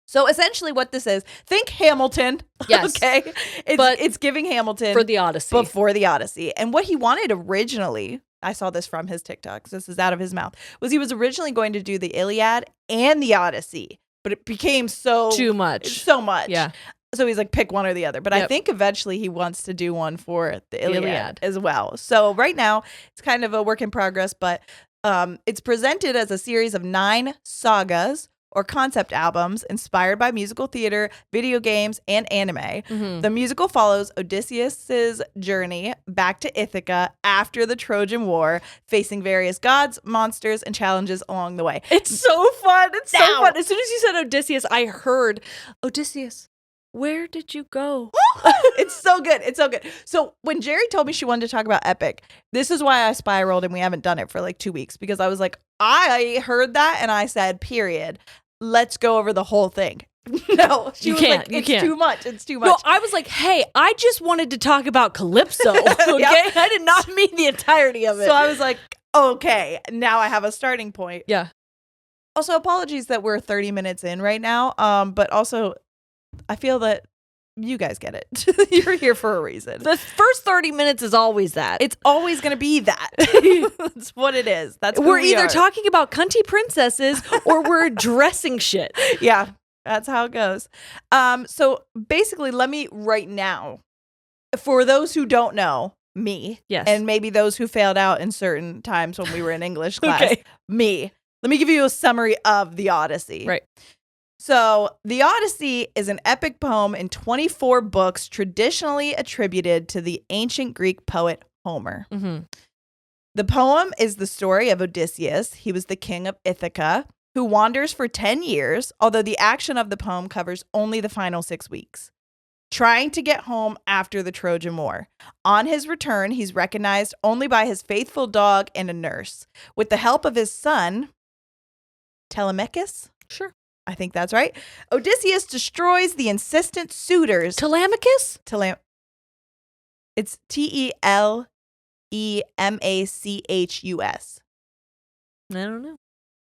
[SPEAKER 1] So essentially what this is, think Hamilton.
[SPEAKER 2] Yes.
[SPEAKER 1] Okay. It's giving Hamilton
[SPEAKER 2] for the Odyssey.
[SPEAKER 1] Before the Odyssey. And what he wanted originally, I saw this from his TikToks, this is out of his mouth, was he was originally going to do the Iliad and the Odyssey, but it became too much. So much.
[SPEAKER 2] Yeah.
[SPEAKER 1] So he's like, pick one or the other. But I think eventually he wants to do one for the Iliad as well. So right now it's kind of a work in progress, but it's presented as a series of 9 sagas or concept albums inspired by musical theater, video games, and anime. Mm-hmm. The musical follows Odysseus's journey back to Ithaca after the Trojan War, facing various gods, monsters, and challenges along the way.
[SPEAKER 2] It's so fun. It's so fun. As soon as you said Odysseus, I heard, Odysseus, where did you go?
[SPEAKER 1] It's so good. It's so good. So when Jerry told me she wanted to talk about Epic, this is why I spiraled and we haven't done it for like 2 weeks, because I was like, I heard that and I said, period, let's go over the whole thing. No,
[SPEAKER 2] you can't.
[SPEAKER 1] Like, it's too much. It's too much.
[SPEAKER 2] No, I was like, hey, I just wanted to talk about Calypso. Okay. Yep. I did not mean the entirety of it.
[SPEAKER 1] So I was like, okay, now I have a starting point.
[SPEAKER 2] Yeah.
[SPEAKER 1] Also, apologies that we're 30 minutes in right now. But also, I feel that you guys get it. You're here for a reason.
[SPEAKER 2] The first 30 minutes is always that.
[SPEAKER 1] It's always going to be that. That's what it is. That's
[SPEAKER 2] we're either talking about cunty princesses or we're addressing shit.
[SPEAKER 1] Yeah, that's how it goes. So basically, let me right now, for those who don't know me,
[SPEAKER 2] yes,
[SPEAKER 1] and maybe those who failed out in certain times when we were in English class, me, let me give you a summary of the Odyssey.
[SPEAKER 2] Right.
[SPEAKER 1] So, the Odyssey is an epic poem in 24 books traditionally attributed to the ancient Greek poet Homer. Mm-hmm. The poem is the story of Odysseus. He was the king of Ithaca, who wanders for 10 years, although the action of the poem covers only the final 6 weeks, trying to get home after the Trojan War. On his return, he's recognized only by his faithful dog and a nurse. With the help of his son, Telemachus?
[SPEAKER 2] Sure.
[SPEAKER 1] I think that's right. Odysseus destroys the insistent suitors.
[SPEAKER 2] Telemachus?
[SPEAKER 1] It's Telemachus.
[SPEAKER 2] I don't know.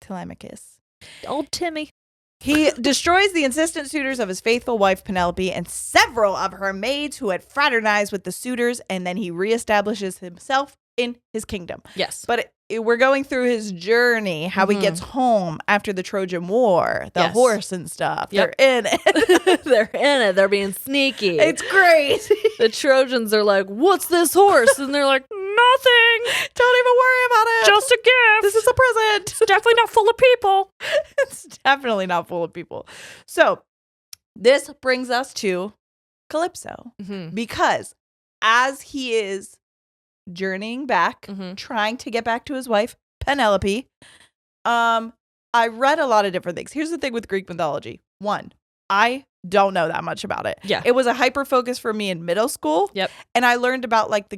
[SPEAKER 1] Telemachus.
[SPEAKER 2] Old Timmy.
[SPEAKER 1] He destroys the insistent suitors of his faithful wife Penelope and several of her maids who had fraternized with the suitors, and then he reestablishes himself in his kingdom.
[SPEAKER 2] Yes.
[SPEAKER 1] But we're going through his journey, how he gets home after the Trojan War, the horse and stuff. Yep. They're in it.
[SPEAKER 2] They're in it. They're being sneaky.
[SPEAKER 1] It's great.
[SPEAKER 2] The Trojans are like, what's this horse? And they're like, nothing.
[SPEAKER 1] Don't even worry about it.
[SPEAKER 2] Just a gift.
[SPEAKER 1] This is a present.
[SPEAKER 2] It's definitely not full of people.
[SPEAKER 1] It's definitely not full of people. So this brings us to Calypso. Because as he is journeying back, trying to get back to his wife, Penelope, I read a lot of different things. Here's the thing with Greek mythology. One, I don't know that much about it.
[SPEAKER 2] Yeah.
[SPEAKER 1] It was a hyper focus for me in middle school.
[SPEAKER 2] Yep.
[SPEAKER 1] And I learned about like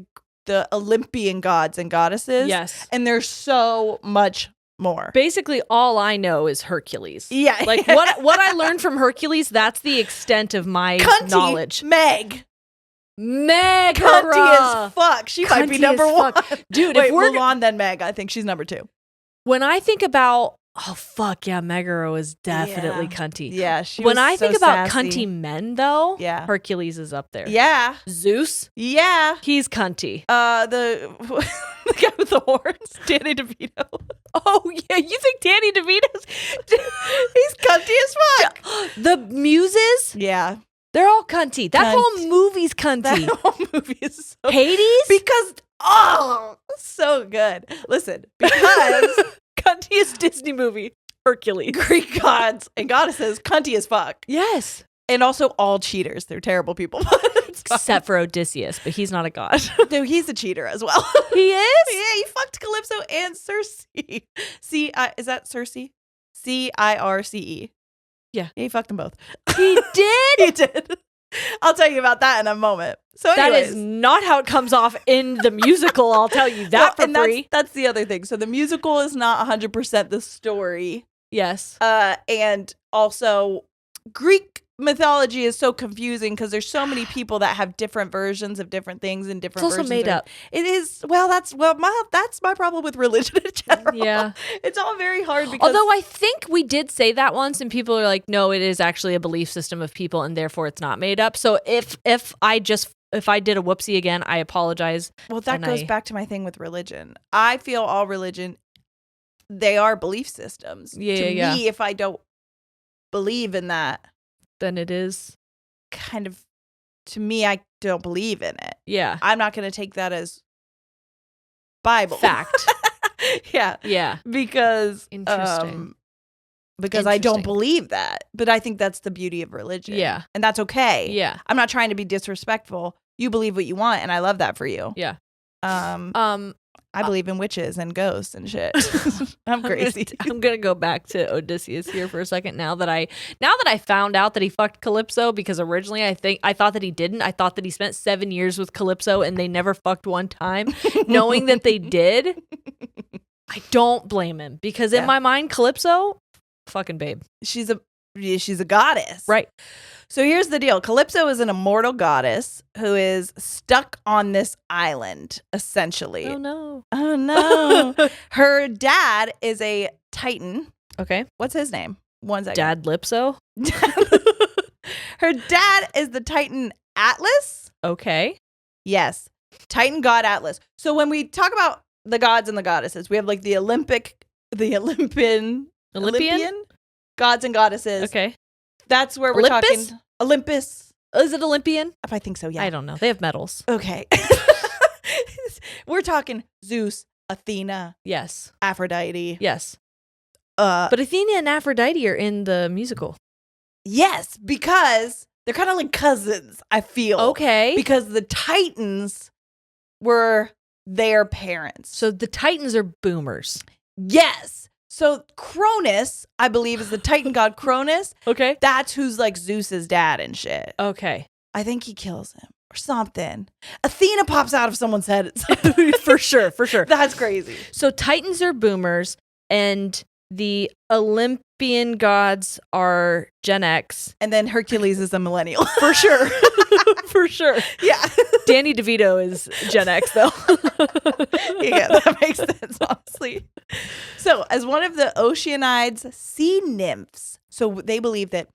[SPEAKER 1] the Olympian gods and goddesses.
[SPEAKER 2] Yes.
[SPEAKER 1] And there's so much more.
[SPEAKER 2] Basically, all I know is Hercules.
[SPEAKER 1] Yeah.
[SPEAKER 2] Like what I learned from Hercules, that's the extent of my knowledge.
[SPEAKER 1] Meg
[SPEAKER 2] Meg,
[SPEAKER 1] cunty as fuck. She might be number one.
[SPEAKER 2] Dude,
[SPEAKER 1] wait,
[SPEAKER 2] if we're
[SPEAKER 1] Mulan, then Meg. I think she's number 2.
[SPEAKER 2] When I think about, oh fuck yeah, Megara is definitely cunty.
[SPEAKER 1] Yeah, she
[SPEAKER 2] when
[SPEAKER 1] was
[SPEAKER 2] I
[SPEAKER 1] so
[SPEAKER 2] think about
[SPEAKER 1] sassy.
[SPEAKER 2] cunty men, though,
[SPEAKER 1] Yeah.
[SPEAKER 2] Hercules is up there.
[SPEAKER 1] Yeah,
[SPEAKER 2] Zeus,
[SPEAKER 1] yeah.
[SPEAKER 2] he's cunty.
[SPEAKER 1] The guy with the horns, Danny DeVito.
[SPEAKER 2] Oh yeah, you think Danny DeVito's?
[SPEAKER 1] He's cunty as fuck.
[SPEAKER 2] The muses,
[SPEAKER 1] Yeah,
[SPEAKER 2] they're all cunty. That whole movie's cunty.
[SPEAKER 1] that whole movie is so
[SPEAKER 2] Hades,
[SPEAKER 1] because so good. Listen, because
[SPEAKER 2] cuntiest Disney movie, Hercules.
[SPEAKER 1] Greek gods and goddesses, cunty as fuck,
[SPEAKER 2] Yes,
[SPEAKER 1] and also all cheaters. They're terrible people.
[SPEAKER 2] except for Odysseus, but he's not a god.
[SPEAKER 1] No, he's a cheater as well.
[SPEAKER 2] He is?
[SPEAKER 1] Yeah, he fucked Calypso and Circe. Is that Circe? Circe.
[SPEAKER 2] Yeah.
[SPEAKER 1] He fucked them both.
[SPEAKER 2] He did?
[SPEAKER 1] He did. I'll tell you about that in a moment. So
[SPEAKER 2] That
[SPEAKER 1] anyways.
[SPEAKER 2] is not how it comes off in the musical, I'll tell you that for free.
[SPEAKER 1] That's the other thing. So the musical is not 100% the story.
[SPEAKER 2] Yes.
[SPEAKER 1] And also Greek mythology is so confusing because there's so many people that have different versions of different things and different
[SPEAKER 2] It's also
[SPEAKER 1] versions.
[SPEAKER 2] made up.
[SPEAKER 1] It is. That's my problem with religion in general.
[SPEAKER 2] Yeah.
[SPEAKER 1] It's all very hard because
[SPEAKER 2] Although I think we did say that once and people are like, no, it is actually a belief system of people and therefore it's not made up. So if I did a whoopsie again, I apologize.
[SPEAKER 1] Well, that goes back to my thing with religion. I feel all religion, they are belief systems.
[SPEAKER 2] Yeah,
[SPEAKER 1] to
[SPEAKER 2] yeah.
[SPEAKER 1] me, if I don't believe in that,
[SPEAKER 2] Then it is.
[SPEAKER 1] kind of, to me, I don't believe in it.
[SPEAKER 2] Yeah.
[SPEAKER 1] I'm not going to take that as Bible.
[SPEAKER 2] Fact.
[SPEAKER 1] Yeah.
[SPEAKER 2] Yeah.
[SPEAKER 1] Because
[SPEAKER 2] Interesting.
[SPEAKER 1] Because I don't believe that. But I think that's the beauty of religion.
[SPEAKER 2] Yeah.
[SPEAKER 1] And that's okay.
[SPEAKER 2] Yeah.
[SPEAKER 1] I'm not trying to be disrespectful. You believe what you want, and I love that for you.
[SPEAKER 2] Yeah.
[SPEAKER 1] I believe in witches and ghosts and shit. I'm crazy.
[SPEAKER 2] I'm gonna go back to Odysseus here for a second. Now that I found out that he fucked Calypso, because originally I thought that he didn't. I thought that he spent 7 years with Calypso and they never fucked one time. Knowing that they did, I don't blame him because in my mind, Calypso, fucking babe.
[SPEAKER 1] She's a goddess.
[SPEAKER 2] Right.
[SPEAKER 1] So here's the deal. Calypso is an immortal goddess who is stuck on this island, essentially.
[SPEAKER 2] Oh no.
[SPEAKER 1] Oh no. Her dad is a Titan.
[SPEAKER 2] Okay.
[SPEAKER 1] What's his name? One second.
[SPEAKER 2] Dad Lipso.
[SPEAKER 1] Her dad is the Titan Atlas.
[SPEAKER 2] Okay.
[SPEAKER 1] Yes. Titan god Atlas. So when we talk about the gods and the goddesses, we have like the Olympian gods and goddesses.
[SPEAKER 2] Okay.
[SPEAKER 1] That's where we're
[SPEAKER 2] Olympus?
[SPEAKER 1] talking. Olympus.
[SPEAKER 2] Is it Olympian?
[SPEAKER 1] I think so, yeah.
[SPEAKER 2] I don't know. They have medals.
[SPEAKER 1] Okay. We're talking Zeus, Athena,
[SPEAKER 2] Yes.
[SPEAKER 1] Aphrodite.
[SPEAKER 2] Yes. But Athena and Aphrodite are in the musical.
[SPEAKER 1] Yes, because they're kind of like cousins, I feel.
[SPEAKER 2] Okay.
[SPEAKER 1] Because the Titans were their parents.
[SPEAKER 2] So the Titans are boomers.
[SPEAKER 1] Yes. So Cronus, I believe, is the Titan god Cronus.
[SPEAKER 2] Okay.
[SPEAKER 1] That's who's like Zeus's dad and shit.
[SPEAKER 2] Okay.
[SPEAKER 1] I think he kills him or something. Athena pops out of someone's head.
[SPEAKER 2] For sure. For sure.
[SPEAKER 1] That's crazy.
[SPEAKER 2] So Titans are boomers and the Olympian gods are Gen X.
[SPEAKER 1] And then Hercules is a millennial.
[SPEAKER 2] For sure. For sure.
[SPEAKER 1] Yeah.
[SPEAKER 2] Danny DeVito is Gen X, though.
[SPEAKER 1] Yeah, that makes sense, honestly. So, as one of the Oceanides sea nymphs, so they believe that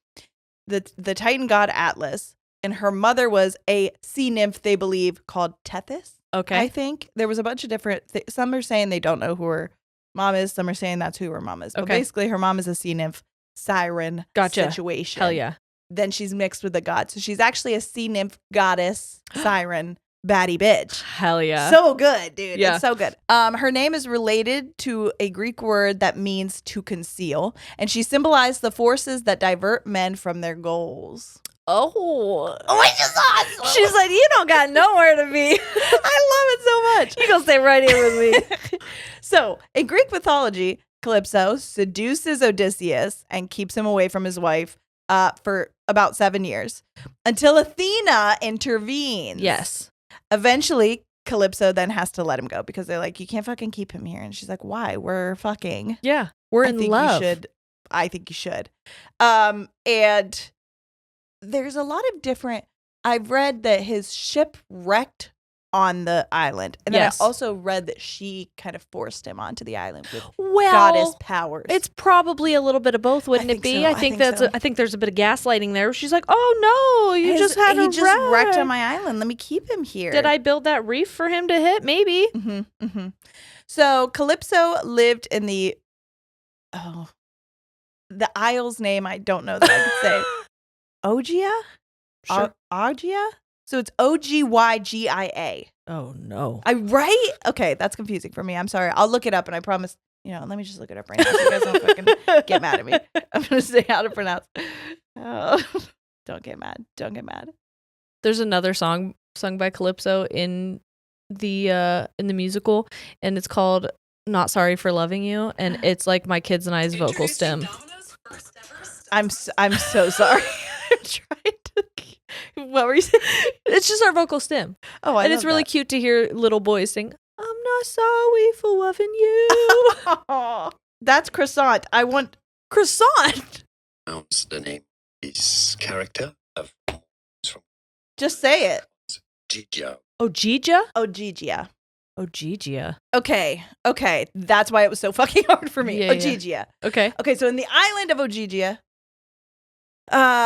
[SPEAKER 1] the Titan god Atlas and her mother was a sea nymph, they believe, called Tethys.
[SPEAKER 2] Okay.
[SPEAKER 1] I think there was a bunch of different some are saying they don't know who her mom is. Some are saying that's who her mom is. But basically, her mom is a sea nymph siren situation.
[SPEAKER 2] Hell yeah.
[SPEAKER 1] Then she's mixed with a god. So she's actually a sea nymph goddess siren baddie bitch.
[SPEAKER 2] Hell yeah.
[SPEAKER 1] So good, dude.
[SPEAKER 2] Yeah.
[SPEAKER 1] It's so good. Her name is related to a Greek word that means to conceal. And she symbolized the forces that divert men from their goals.
[SPEAKER 2] Oh,
[SPEAKER 1] which is awesome.
[SPEAKER 2] She's like, you don't got nowhere to be.
[SPEAKER 1] I love it so much.
[SPEAKER 2] You gonna stay right here with me.
[SPEAKER 1] So, in Greek mythology, Calypso seduces Odysseus and keeps him away from his wife for about 7 years until Athena intervenes.
[SPEAKER 2] Yes.
[SPEAKER 1] Eventually, Calypso then has to let him go because they're like, you can't fucking keep him here. And she's like, why? We're fucking.
[SPEAKER 2] Yeah. We're in love.
[SPEAKER 1] I think you should. And there's a lot of different. I've read that his ship wrecked on the island, and then I also read that she kind of forced him onto the island with goddess powers.
[SPEAKER 2] It's probably a little bit of both, wouldn't it be?
[SPEAKER 1] So.
[SPEAKER 2] I think there's a bit of gaslighting there. She's like, "Oh no, he just
[SPEAKER 1] wrecked on my island. Let me keep him here.
[SPEAKER 2] Did I build that reef for him to hit? Maybe."
[SPEAKER 1] Mm-hmm, mm-hmm. So Calypso lived in the isle's name. I don't know that I could say. Ogygia?
[SPEAKER 2] Sure.
[SPEAKER 1] Ogygia? So it's Ogyggia.
[SPEAKER 2] Oh, no.
[SPEAKER 1] Right? Okay, that's confusing for me. I'm sorry. I'll look it up, and I promise, let me just look it up right now so you guys don't fucking get mad at me. I'm going to say how to pronounce. Oh, don't get mad. Don't get mad.
[SPEAKER 2] There's another song sung by Calypso in the musical, and it's called Not Sorry for Loving You, and it's like my kids and I's vocal stem.
[SPEAKER 1] I'm so sorry. I'm trying to. What were you saying?
[SPEAKER 2] It's just our vocal stem.
[SPEAKER 1] Oh,
[SPEAKER 2] and it's really cute to hear little boys sing, I'm not sorry for loving you.
[SPEAKER 1] That's croissant. I want
[SPEAKER 2] croissant.
[SPEAKER 4] The name is character of.
[SPEAKER 1] Just say it.
[SPEAKER 4] Ogyggia.
[SPEAKER 2] Ogyggia?
[SPEAKER 1] Ogyggia.
[SPEAKER 2] Ogyggia.
[SPEAKER 1] Okay. That's why it was so fucking hard for me.
[SPEAKER 2] Yeah,
[SPEAKER 1] Ogyggia.
[SPEAKER 2] Yeah. Okay.
[SPEAKER 1] So in the island of Ogyggia,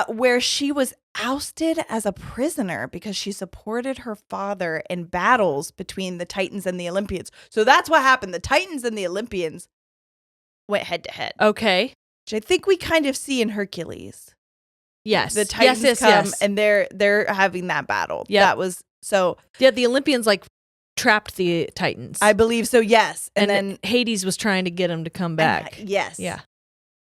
[SPEAKER 1] where she was ousted as a prisoner because she supported her father in battles between the Titans and the Olympians. So that's what happened. The Titans and the Olympians went head to head.
[SPEAKER 2] Okay.
[SPEAKER 1] Which I think we kind of see in Hercules.
[SPEAKER 2] Yes.
[SPEAKER 1] The Titans come and they're having that battle.
[SPEAKER 2] Yeah.
[SPEAKER 1] That was so.
[SPEAKER 2] Yeah, the Olympians trapped the Titans.
[SPEAKER 1] I believe so, yes.
[SPEAKER 2] And then Hades was trying to get him to come back.
[SPEAKER 1] Yes.
[SPEAKER 2] Yeah.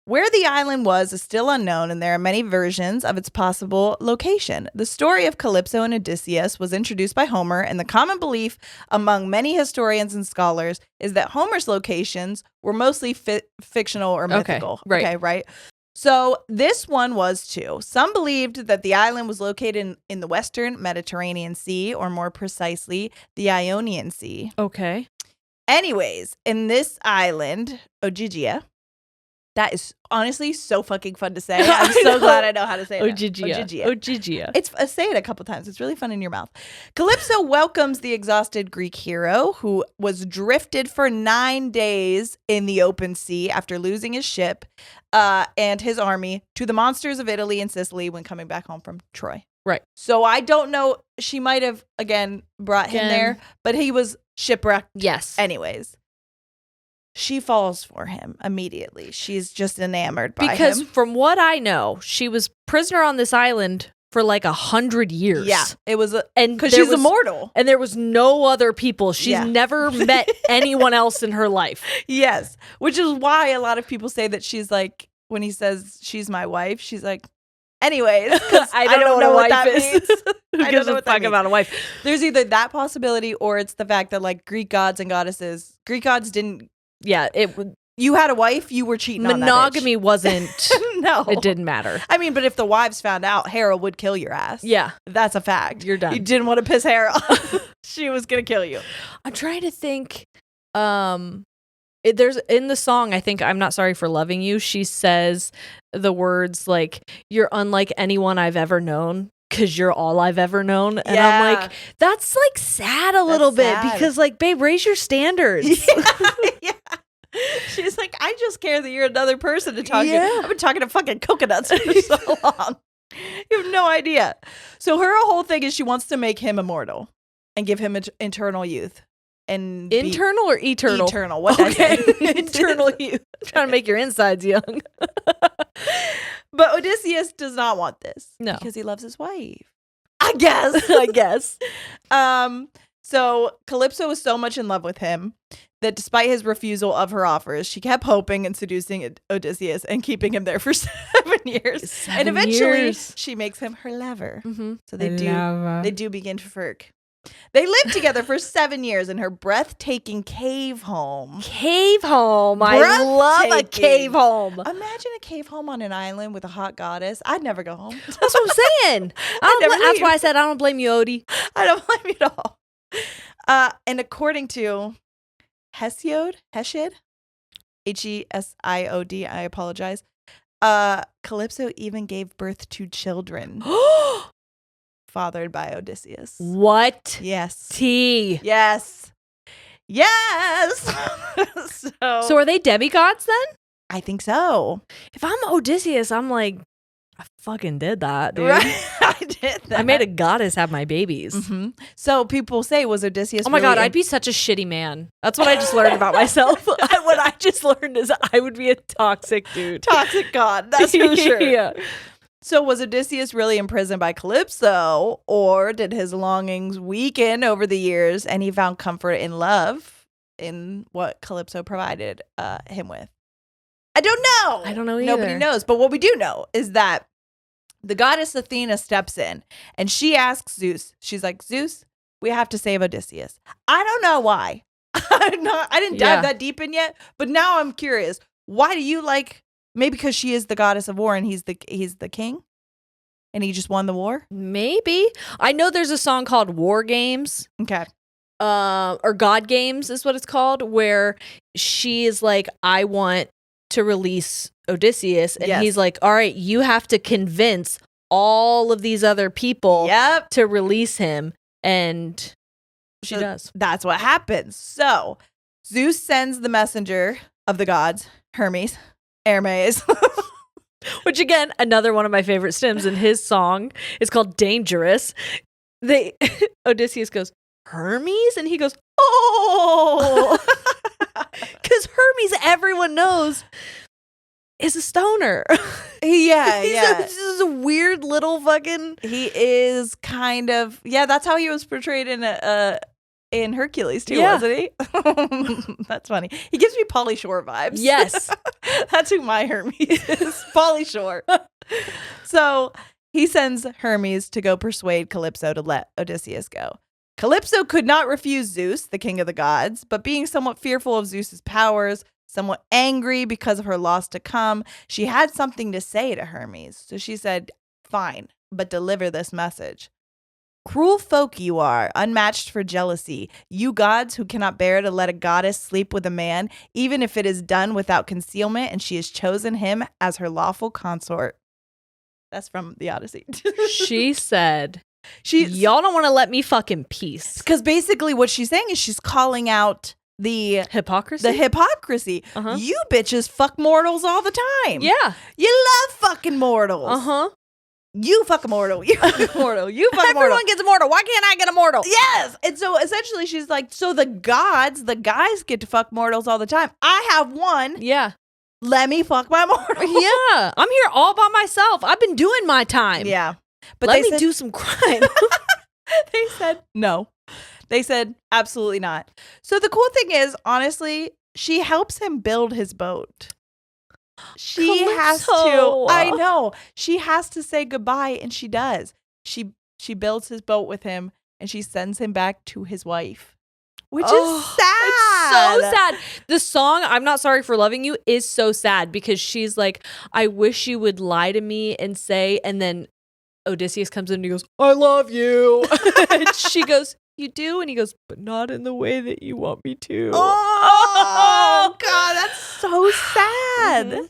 [SPEAKER 1] Where the island was is still unknown, and there are many versions of its possible location. The story of Calypso and Odysseus was introduced by Homer, and the common belief among many historians and scholars is that Homer's locations were mostly fictional or mythical.
[SPEAKER 2] Okay,
[SPEAKER 1] right. So this one was too. Some believed that the island was located in the Western Mediterranean Sea, or more precisely, the Ionian Sea.
[SPEAKER 2] Okay.
[SPEAKER 1] Anyways, in this island, Ogyggia, that is honestly so fucking fun to say. I'm so glad I know how to say it.
[SPEAKER 2] Ogyggia.
[SPEAKER 1] It's say it a couple times. It's really fun in your mouth. Calypso welcomes the exhausted Greek hero who was drifted for 9 days in the open sea after losing his ship and his army to the monsters of Italy and Sicily when coming back home from Troy.
[SPEAKER 2] Right.
[SPEAKER 1] So I don't know. She might have, brought him there, but he was shipwrecked.
[SPEAKER 2] Yes.
[SPEAKER 1] Anyways. She falls for him immediately. She's just enamored by him.
[SPEAKER 2] Because from what I know, she was prisoner on this island for 100 years.
[SPEAKER 1] Yeah, it was,
[SPEAKER 2] because
[SPEAKER 1] she's immortal,
[SPEAKER 2] and there was no other people. She's never met anyone else in her life.
[SPEAKER 1] Yes, which is why a lot of people say that she's when he says she's my wife, she's like, anyways, because I don't know what that means.
[SPEAKER 2] Who gives a fuck about a wife?
[SPEAKER 1] There's either that possibility or it's the fact that Greek gods and goddesses, Greek gods didn't.
[SPEAKER 2] Yeah,
[SPEAKER 1] you had a wife, you were cheating on that bitch.
[SPEAKER 2] Monogamy wasn't.
[SPEAKER 1] No.
[SPEAKER 2] It didn't matter.
[SPEAKER 1] I mean, but if the wives found out, Hera would kill your ass.
[SPEAKER 2] Yeah.
[SPEAKER 1] That's a fact.
[SPEAKER 2] You're done.
[SPEAKER 1] You didn't want to piss Hera off. She was going to kill you.
[SPEAKER 2] I'm trying to think. There's in the song, I think, I'm Not Sorry for Loving You, she says the words you're unlike anyone I've ever known. Because you're all I've ever known. And I'm like, that's sad a little bit. Because babe, raise your standards.
[SPEAKER 1] Yeah. She's like, I just care that you're another person to talk to. I've been talking to fucking coconuts for so long. You have no idea. So her whole thing is she wants to make him immortal and give him eternal youth. And
[SPEAKER 2] internal or eternal?
[SPEAKER 1] Eternal. What did I say?
[SPEAKER 2] Internal youth. Trying to make your insides young.
[SPEAKER 1] But Odysseus does not want this.
[SPEAKER 2] No.
[SPEAKER 1] Because he loves his wife.
[SPEAKER 2] I guess.
[SPEAKER 1] So Calypso was so much in love with him that despite his refusal of her offers, she kept hoping and seducing Odysseus and keeping him there for 7 years. And eventually she makes him her lover.
[SPEAKER 2] Mm-hmm.
[SPEAKER 1] So they do begin to work. They lived together for 7 years in her breathtaking cave home.
[SPEAKER 2] Cave home. I love a cave home.
[SPEAKER 1] Imagine a cave home on an island with a hot goddess. I'd never go home.
[SPEAKER 2] That's what I'm saying. That's why I said I don't blame you, Odie.
[SPEAKER 1] I don't blame you at all. And according to Hesiod, Hesiod, I apologize. Calypso even gave birth to children. Fathered by Odysseus.
[SPEAKER 2] What?
[SPEAKER 1] Yes.
[SPEAKER 2] T.
[SPEAKER 1] Yes. Yes.
[SPEAKER 2] So are they demigods then?
[SPEAKER 1] I think so.
[SPEAKER 2] If I'm Odysseus, I'm like, I fucking did that, dude.
[SPEAKER 1] Right? I did that.
[SPEAKER 2] I made a goddess have my babies.
[SPEAKER 1] Mm-hmm. So people say, was Odysseus
[SPEAKER 2] Oh my God, I'd be such a shitty man. That's what I just learned about myself. What I just learned is I would be a toxic dude.
[SPEAKER 1] Toxic god. That's for sure.
[SPEAKER 2] Yeah.
[SPEAKER 1] So was Odysseus really imprisoned by Calypso, or did his longings weaken over the years and he found comfort in love in what Calypso provided him with? I don't know.
[SPEAKER 2] I don't know either.
[SPEAKER 1] Nobody knows. But what we do know is that the goddess Athena steps in and she asks Zeus. She's like, Zeus, we have to save Odysseus. I don't know why. I didn't dive that deep in yet, but now I'm curious. Why do you like... Maybe because she is the goddess of war and he's the king and he just won the war?
[SPEAKER 2] Maybe. I know there's a song called War Games.
[SPEAKER 1] Okay.
[SPEAKER 2] Or God Games is what it's called, where she is like, I want to release Odysseus. And he's like, all right, you have to convince all of these other people to release him. And she does.
[SPEAKER 1] That's what happens. So Zeus sends the messenger of the gods, Hermes.
[SPEAKER 2] Which again, another one of my favorite stims in his song is called Dangerous. Odysseus goes, Hermes? And he goes, oh, because Hermes, everyone knows, is a stoner. This is a weird little fucking...
[SPEAKER 1] He is kind of... Yeah, that's how he was portrayed in Hercules too, wasn't he? That's funny. He gives me Pauly Shore vibes.
[SPEAKER 2] Yes.
[SPEAKER 1] That's who my Hermes is. Pauly Shore. So he sends Hermes to go persuade Calypso to let Odysseus go. Calypso could not refuse Zeus, the king of the gods, but being somewhat fearful of Zeus's powers, somewhat angry because of her loss to come, she had something to say to Hermes. So she said, fine, but deliver this message. Cruel folk you are, unmatched for jealousy. You gods who cannot bear to let a goddess sleep with a man, even if it is done without concealment and she has chosen him as her lawful consort. That's from the Odyssey.
[SPEAKER 2] She said, y'all don't want to let me fuck in peace.
[SPEAKER 1] Because basically what she's saying is she's calling out the
[SPEAKER 2] hypocrisy. Uh-huh.
[SPEAKER 1] You bitches fuck mortals all the time.
[SPEAKER 2] Yeah.
[SPEAKER 1] You love fucking mortals.
[SPEAKER 2] Uh-huh.
[SPEAKER 1] You fuck immortal. You fuck immortal. You fuck immortal.
[SPEAKER 2] Everyone gets immortal. Why can't I get immortal?
[SPEAKER 1] Yes. And so essentially she's like, so the gods, the guys get to fuck mortals all the time. I have one.
[SPEAKER 2] Yeah.
[SPEAKER 1] Let me fuck my mortal.
[SPEAKER 2] Yeah. I'm here all by myself. I've been doing my time.
[SPEAKER 1] Yeah. But
[SPEAKER 2] let me do some crime.
[SPEAKER 1] They said no. They said absolutely not. So the cool thing is, honestly, she helps him build his boat. She has to. I know. She has to say goodbye, and she does. She builds his boat with him, and she sends him back to his wife, which is sad.
[SPEAKER 2] It's so sad. The song "I'm Not Sorry for Loving You" is so sad because she's like, "I wish you would lie to me and say," and then Odysseus comes in and he goes, "I love you." And she goes, "You do?" And he goes, "But not in the way that you want me to."
[SPEAKER 1] Oh God, that's so sad. Mm-hmm.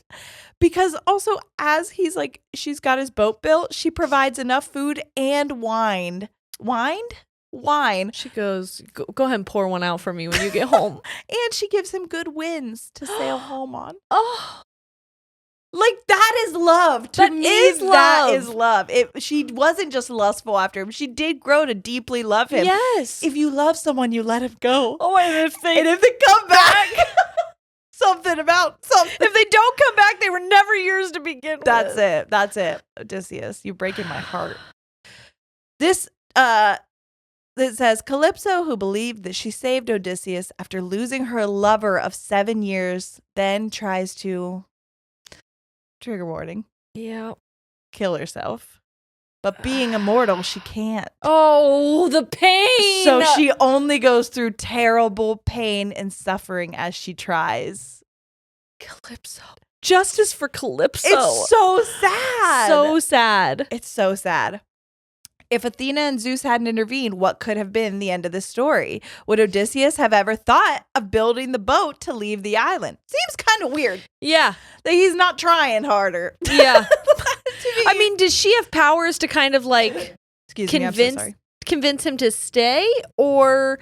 [SPEAKER 1] Because also, as he's like, she's got his boat built, she provides enough food and wine. Wine.
[SPEAKER 2] She goes, go ahead and pour one out for me when you get home.
[SPEAKER 1] And she gives him good winds to sail home on.
[SPEAKER 2] Oh.
[SPEAKER 1] Like, that is love. To me, that is love. She wasn't just lustful after him. She did grow to deeply love him.
[SPEAKER 2] Yes.
[SPEAKER 1] If you love someone, you let him go.
[SPEAKER 2] Oh, and if
[SPEAKER 1] they come back, something. If
[SPEAKER 2] they don't come back, they were never yours to begin with.
[SPEAKER 1] That's it. Odysseus, you're breaking my heart. This, it says, Calypso, who believed that she saved Odysseus after losing her lover of 7 years, then tries to... Trigger warning.
[SPEAKER 2] Yeah.
[SPEAKER 1] Kill herself. But being immortal, she can't.
[SPEAKER 2] Oh, the pain.
[SPEAKER 1] So she only goes through terrible pain and suffering as she tries.
[SPEAKER 2] Calypso. Justice for Calypso.
[SPEAKER 1] It's so sad.
[SPEAKER 2] So sad.
[SPEAKER 1] It's so sad. If Athena and Zeus hadn't intervened, what could have been the end of this story? Would Odysseus have ever thought of building the boat to leave the island? Seems kind of weird.
[SPEAKER 2] Yeah.
[SPEAKER 1] That he's not trying harder.
[SPEAKER 2] Yeah. I mean, does she have powers to kind of like convince him to stay? Or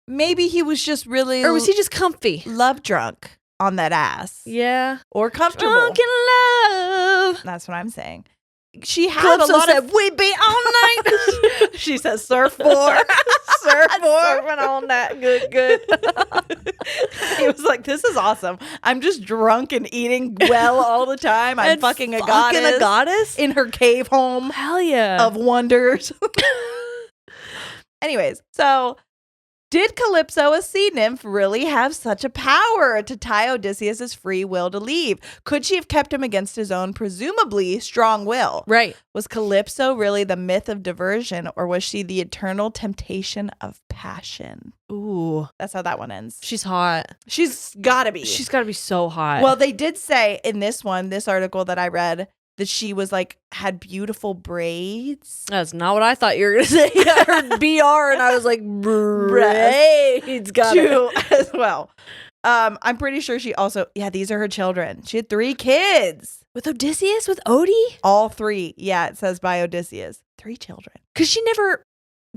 [SPEAKER 1] maybe he was just really...
[SPEAKER 2] Or was he just comfy?
[SPEAKER 1] Love drunk on that ass.
[SPEAKER 2] Yeah.
[SPEAKER 1] Or comfortable.
[SPEAKER 2] Drunk in love.
[SPEAKER 1] That's what I'm saying. She had
[SPEAKER 2] Calypso
[SPEAKER 1] a lot
[SPEAKER 2] said,
[SPEAKER 1] of...
[SPEAKER 2] we be all night.
[SPEAKER 1] She says, surfboard.
[SPEAKER 2] Surfing all night. Good.
[SPEAKER 1] He was like, this is awesome. I'm just drunk and eating well all the time. I'm
[SPEAKER 2] and
[SPEAKER 1] fucking a goddess in her cave home.
[SPEAKER 2] Hell yeah.
[SPEAKER 1] Of wonders. Anyways, so... Did Calypso, a sea nymph, really have such a power to tie Odysseus' free will to leave? Could she have kept him against his own, presumably, strong will?
[SPEAKER 2] Right.
[SPEAKER 1] Was Calypso really the myth of diversion, or was she the eternal temptation of passion?
[SPEAKER 2] Ooh.
[SPEAKER 1] That's how that one ends.
[SPEAKER 2] She's hot.
[SPEAKER 1] She's gotta be.
[SPEAKER 2] She's gotta be so hot.
[SPEAKER 1] Well, they did say in this article that I read, that she was like, had beautiful braids.
[SPEAKER 2] That's not what I thought you were going to say. I heard BR and I was like, braids. Got it.
[SPEAKER 1] As well. I'm pretty sure she also, these are her children. She had 3 kids.
[SPEAKER 2] With Odysseus? With Odie?
[SPEAKER 1] All 3. Yeah, it says by Odysseus. 3 children.
[SPEAKER 2] Because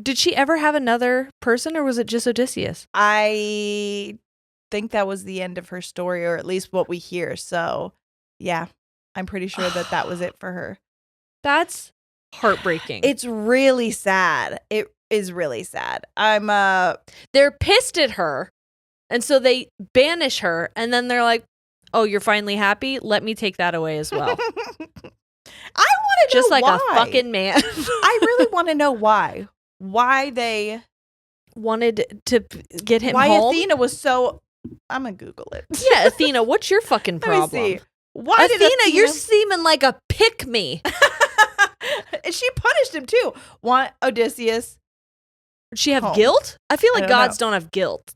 [SPEAKER 2] did she ever have another person or was it just Odysseus?
[SPEAKER 1] I think that was the end of her story, or at least what we hear. So, yeah. I'm pretty sure that was it for her.
[SPEAKER 2] That's heartbreaking.
[SPEAKER 1] It's really sad. It is really sad.
[SPEAKER 2] They're pissed at her, and so they banish her, and then they're like, oh, you're finally happy? Let me take that away as well.
[SPEAKER 1] I want to know
[SPEAKER 2] just like
[SPEAKER 1] why.
[SPEAKER 2] a fucking man.
[SPEAKER 1] I really want to know why. Why they
[SPEAKER 2] wanted to get him
[SPEAKER 1] why
[SPEAKER 2] home?
[SPEAKER 1] Athena was so... I'm going to Google it.
[SPEAKER 2] Yeah, Athena, what's your fucking problem?
[SPEAKER 1] Let me see. Why
[SPEAKER 2] Athena, you're seeming like a pick-me.
[SPEAKER 1] She punished him too. Want Odysseus?
[SPEAKER 2] Did she have guilt? I feel like gods don't have guilt.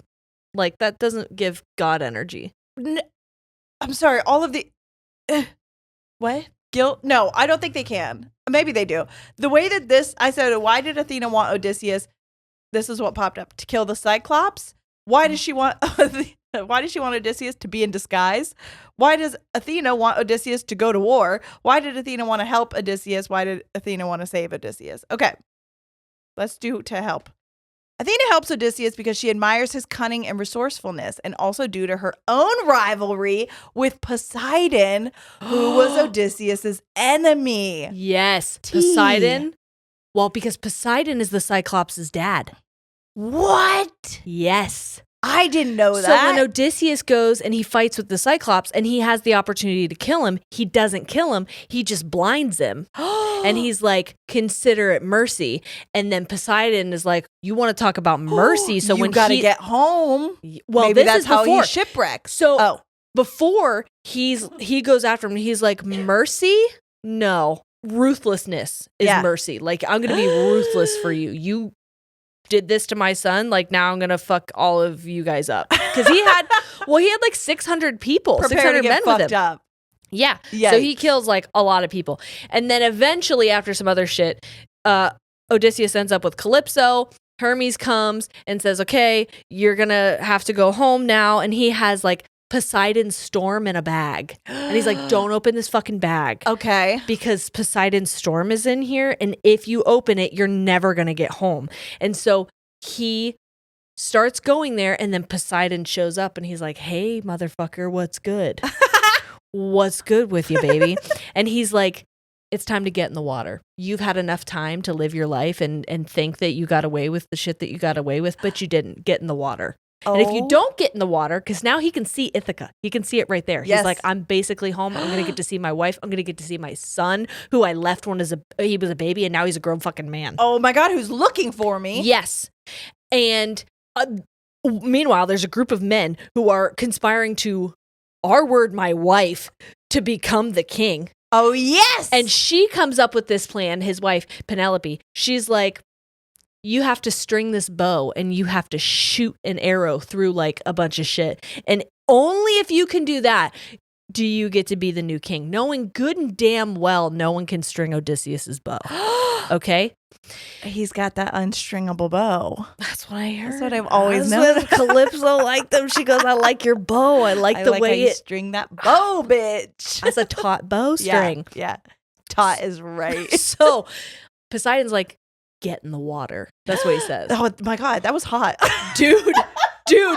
[SPEAKER 2] Like, that doesn't give God energy.
[SPEAKER 1] I'm sorry. All of the... what? Guilt? No, I don't think they can. Maybe they do. The way that I said, why did Athena want Odysseus? This is what popped up. To kill the Cyclops? Why does she want... Why does she want Odysseus to be in disguise? Why does Athena want Odysseus to go to war? Why did Athena want to help Odysseus? Why did Athena want to save Odysseus? Okay, let's do to help. Athena helps Odysseus because she admires his cunning and resourcefulness, and also due to her own rivalry with Poseidon, who was Odysseus's enemy.
[SPEAKER 2] Yes, Poseidon. Well, because Poseidon is the Cyclops' dad.
[SPEAKER 1] What?
[SPEAKER 2] Yes.
[SPEAKER 1] I didn't know that.
[SPEAKER 2] So when Odysseus goes and he fights with the Cyclops and he has the opportunity to kill him, he doesn't kill him. He just blinds him. And he's like, consider it mercy. And then Poseidon is like, you want to talk about mercy. So when
[SPEAKER 1] you got to get home.
[SPEAKER 2] Well,
[SPEAKER 1] maybe that's how he shipwrecks.
[SPEAKER 2] So before he goes after him, he's like, mercy? No. Ruthlessness is mercy. Like, I'm going to be ruthless for you. You did this to my son, like now I'm gonna fuck all of you guys up. Because he had like 600 people, 600 men with him.
[SPEAKER 1] Up.
[SPEAKER 2] Yeah. Yikes. So he kills like a lot of people. And then eventually after some other shit, Odysseus ends up with Calypso. Hermes comes and says, okay, you're gonna have to go home now. And he has like Poseidon's storm in a bag. And he's like, don't open this fucking bag.
[SPEAKER 1] Okay.
[SPEAKER 2] Because Poseidon's storm is in here. And if you open it, you're never going to get home. And so he starts going there. And then Poseidon shows up and he's like, hey, motherfucker, what's good? what's good with you, baby? And he's like, it's time to get in the water. You've had enough time to live your life and think that you got away with the shit that you got away with, but you didn't. Get in the water. Oh. And if you don't get in the water, because now he can see Ithaca. He can see it right there. Yes. He's like, I'm basically home. I'm going to get to see my wife. I'm going to get to see my son, who I left when he was a baby, and now he's a grown fucking man.
[SPEAKER 1] Oh my God, who's looking for me?
[SPEAKER 2] Yes. And meanwhile, there's a group of men who are conspiring to R-word my wife to become the king.
[SPEAKER 1] Oh, yes.
[SPEAKER 2] And she comes up with this plan, his wife, Penelope. She's like, you have to string this bow and you have to shoot an arrow through like a bunch of shit. And only if you can do that do you get to be the new king, knowing good and damn well no one can string Odysseus's bow. Okay?
[SPEAKER 1] He's got that unstringable bow.
[SPEAKER 2] That's what I heard.
[SPEAKER 1] That's what I've always known.
[SPEAKER 2] Calypso liked them. She goes, I like your bow. I like the way
[SPEAKER 1] you string that bow, bitch.
[SPEAKER 2] That's a taut bowstring.
[SPEAKER 1] Yeah. Taut is right.
[SPEAKER 2] So Poseidon's like, get in the water. That's what he says.
[SPEAKER 1] Oh my God, that was hot.
[SPEAKER 2] Dude,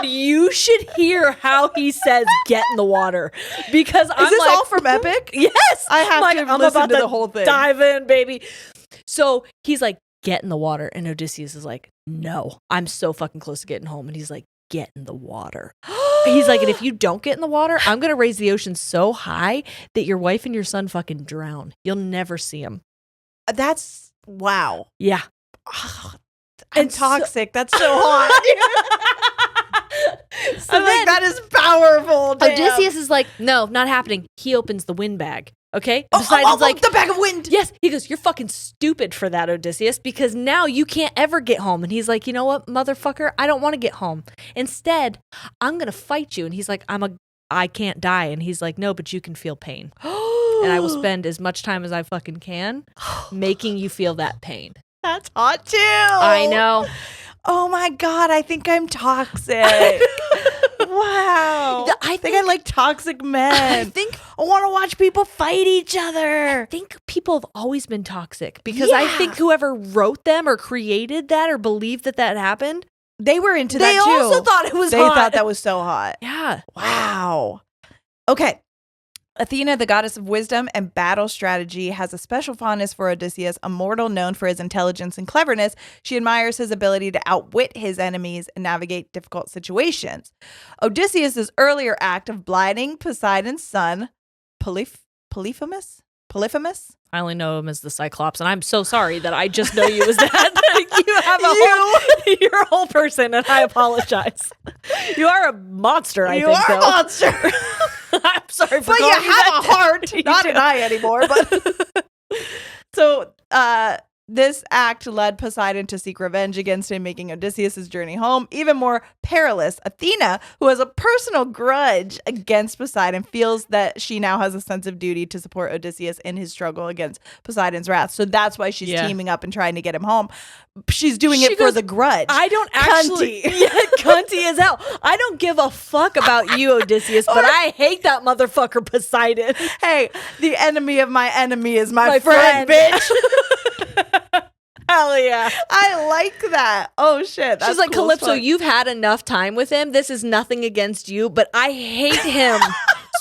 [SPEAKER 2] you should hear how he says get in the water. Because
[SPEAKER 1] Is this all from Epic?
[SPEAKER 2] Yes.
[SPEAKER 1] I have to listen to the whole thing.
[SPEAKER 2] Dive in, baby. So he's like, get in the water. And Odysseus is like, no, I'm so fucking close to getting home. And he's like, get in the water. He's like, and if you don't get in the water, I'm going to raise the ocean so high that your wife and your son fucking drown. You'll never see them.
[SPEAKER 1] That's, wow.
[SPEAKER 2] Yeah.
[SPEAKER 1] Oh, I'm toxic. That's so hot. So I'm like, that is powerful. Damn.
[SPEAKER 2] Odysseus is like, no, not happening. He opens the wind bag. Okay?
[SPEAKER 1] Poseidon's like, the bag of wind.
[SPEAKER 2] Yes. He goes, you're fucking stupid for that, Odysseus, because now you can't ever get home. And he's like, you know what, motherfucker? I don't want to get home. Instead, I'm going to fight you. And he's like, I can't die. And he's like, no, but you can feel pain. And I will spend as much time as I fucking can making you feel that pain.
[SPEAKER 1] That's hot too.
[SPEAKER 2] I know.
[SPEAKER 1] Oh my God, I think I'm toxic. Wow. I think I like toxic men. I want to watch people fight each other.
[SPEAKER 2] I think people have always been toxic because I think whoever wrote them or created that or believed that happened,
[SPEAKER 1] they were into that too.
[SPEAKER 2] They also thought it was hot.
[SPEAKER 1] They thought that was so hot.
[SPEAKER 2] Yeah.
[SPEAKER 1] Wow. Okay. Athena, the goddess of wisdom and battle strategy, has a special fondness for Odysseus, a mortal known for his intelligence and cleverness. She admires his ability to outwit his enemies and navigate difficult situations. Odysseus' earlier act of blinding Poseidon's son, Polyphemus?
[SPEAKER 2] I only know him as the Cyclops, and I'm so sorry that I just know you as that. You have you're a whole person, and I apologize. You are a monster, I think.
[SPEAKER 1] You are a monster.
[SPEAKER 2] I'm sorry for
[SPEAKER 1] but
[SPEAKER 2] calling
[SPEAKER 1] you have a heart. Not an eye anymore. But so this act led Poseidon to seek revenge against him, making Odysseus' journey home even more perilous. Athena, who has a personal grudge against Poseidon, feels that she now has a sense of duty to support Odysseus in his struggle against Poseidon's wrath. So that's why she's teaming up and trying to get him home. She's doing it for the grudge.
[SPEAKER 2] I don't actually. Cunty as hell. I don't give a fuck about you, Odysseus, but I hate that motherfucker Poseidon.
[SPEAKER 1] Hey, the enemy of my enemy is my friend, bitch.
[SPEAKER 2] Hell yeah.
[SPEAKER 1] I like that. Oh shit. That's
[SPEAKER 2] She's like,
[SPEAKER 1] cool
[SPEAKER 2] Calypso, you've had enough time with him. This is nothing against you, but I hate him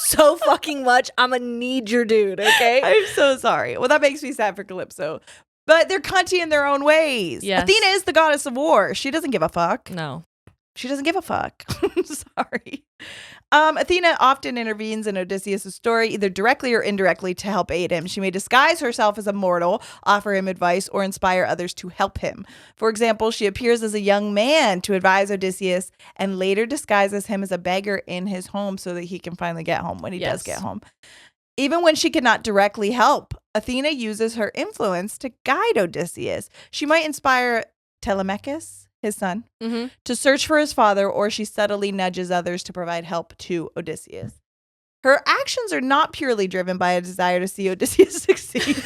[SPEAKER 2] so fucking much. I'm gonna need your dude, okay?
[SPEAKER 1] I'm so sorry. Well, that makes me sad for Calypso. But they're cunty in their own ways.
[SPEAKER 2] Yes.
[SPEAKER 1] Athena is the goddess of war. She doesn't give a fuck.
[SPEAKER 2] No.
[SPEAKER 1] She doesn't give a fuck. Sorry. Athena often intervenes in Odysseus' story, either directly or indirectly, to help aid him. She may disguise herself as a mortal, offer him advice, or inspire others to help him. For example, she appears as a young man to advise Odysseus and later disguises him as a beggar in his home so that he can finally get home when he does get home. Even when she cannot directly help, Athena uses her influence to guide Odysseus. She might inspire Telemachus, his son, to search for his father, or she subtly nudges others to provide help to Odysseus. Her actions are not purely driven by a desire to see Odysseus succeed.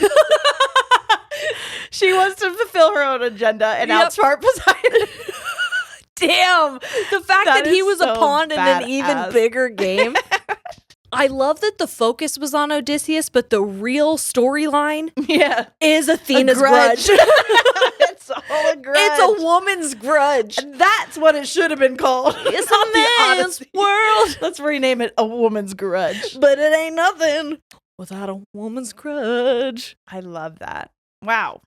[SPEAKER 1] She wants to fulfill her own agenda and outsmart Poseidon.
[SPEAKER 2] Damn. The fact that he was a pawn in an even bigger game. I love that the focus was on Odysseus, but the real storyline is Athena's grudge.
[SPEAKER 1] It's all a grudge.
[SPEAKER 2] It's a woman's grudge.
[SPEAKER 1] And that's what it should have been called.
[SPEAKER 2] It's a man's world.
[SPEAKER 1] Let's rename it A Woman's Grudge.
[SPEAKER 2] But it ain't nothing without a woman's grudge.
[SPEAKER 1] I love that. Wow.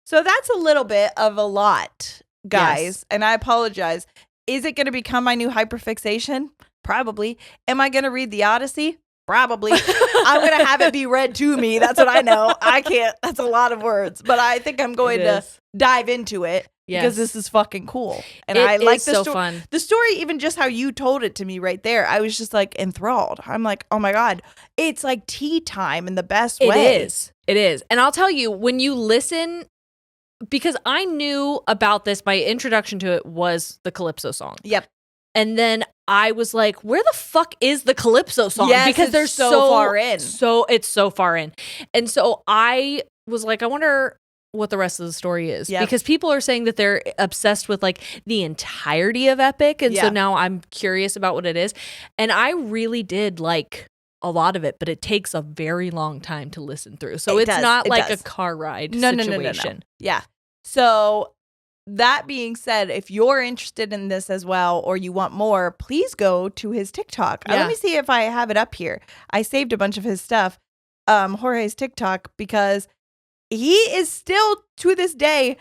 [SPEAKER 1] So that's a little bit of a lot, guys. Yes. And I apologize. Is it going to become my new hyperfixation? Probably. Am I going to read the Odyssey? Probably. I'm going to have it be read to me. That's what I know. I can't. That's a lot of words. But I think I'm going to dive into it because this is fucking cool. And I like the story. Fun. The story, even just how you told it to me right there, I was just like enthralled. I'm like, oh my God. It's like tea time in the best way.
[SPEAKER 2] It is. It is. And I'll tell you, when you listen, because I knew about this, my introduction to it was the Calypso song.
[SPEAKER 1] Yep.
[SPEAKER 2] And then I was like, where the fuck is the Calypso song?
[SPEAKER 1] Yes,
[SPEAKER 2] because they're
[SPEAKER 1] so far in.
[SPEAKER 2] It's so far in. And so I was like, I wonder what the rest of the story is. Yep. Because people are saying that they're obsessed with like the entirety of Epic. And so now I'm curious about what it is. And I really did like a lot of it, but it takes a very long time to listen through. So it's not like a car ride situation.
[SPEAKER 1] No. Yeah. So that being said, if you're interested in this as well, or you want more, please go to his TikTok. Let me see if I have it up here. I saved a bunch of his stuff, Jorge's TikTok, because he is still to this day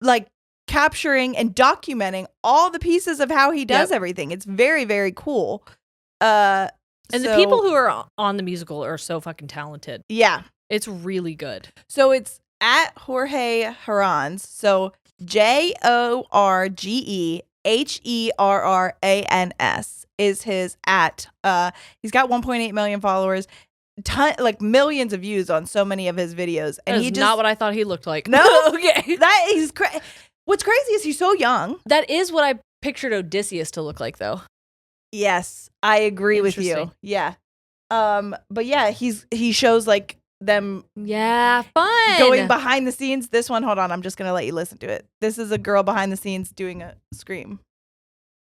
[SPEAKER 1] like capturing and documenting all the pieces of how he does everything. It's very, very cool.
[SPEAKER 2] And the people who are on the musical are so fucking talented.
[SPEAKER 1] Yeah.
[SPEAKER 2] It's really good.
[SPEAKER 1] So it's at Jorge Herrans. So JORGEHERRANS is his at. He's got 1.8 million followers, like millions of views on so many of his videos. And
[SPEAKER 2] he's not what I thought he looked like.
[SPEAKER 1] No,
[SPEAKER 2] okay.
[SPEAKER 1] That is what's crazy is he's so young.
[SPEAKER 2] That is what I pictured Odysseus to look like, though.
[SPEAKER 1] Yes, I agree with you. Yeah. But yeah, he shows like them
[SPEAKER 2] fun
[SPEAKER 1] going behind the scenes. This one, hold on, I'm just gonna let you listen to it. This is a girl behind the scenes doing a scream.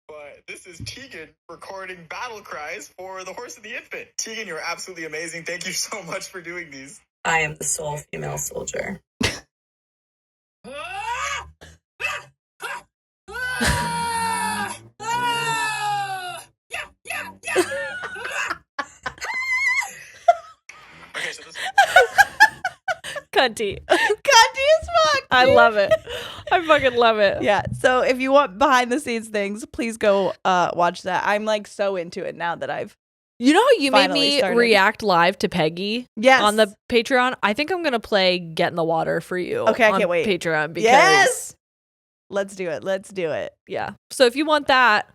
[SPEAKER 5] But this is Tegan recording battle cries for the horse and the infant. Tegan, you're absolutely amazing. Thank you so much for doing these.
[SPEAKER 6] I am the sole female soldier.
[SPEAKER 5] Okay, so this
[SPEAKER 2] Cunty
[SPEAKER 1] as fuck.
[SPEAKER 2] I love it. I fucking love it.
[SPEAKER 1] Yeah. So if you want behind the scenes things, please go watch that. I'm like so into it now that I've.
[SPEAKER 2] You know how you made me react live to Peggy?
[SPEAKER 1] Yes.
[SPEAKER 2] On the Patreon? I think I'm gonna play Get in the Water for you.
[SPEAKER 1] Okay, I can't wait.
[SPEAKER 2] Patreon because
[SPEAKER 1] yes. Let's do it.
[SPEAKER 2] Yeah. So if you want that,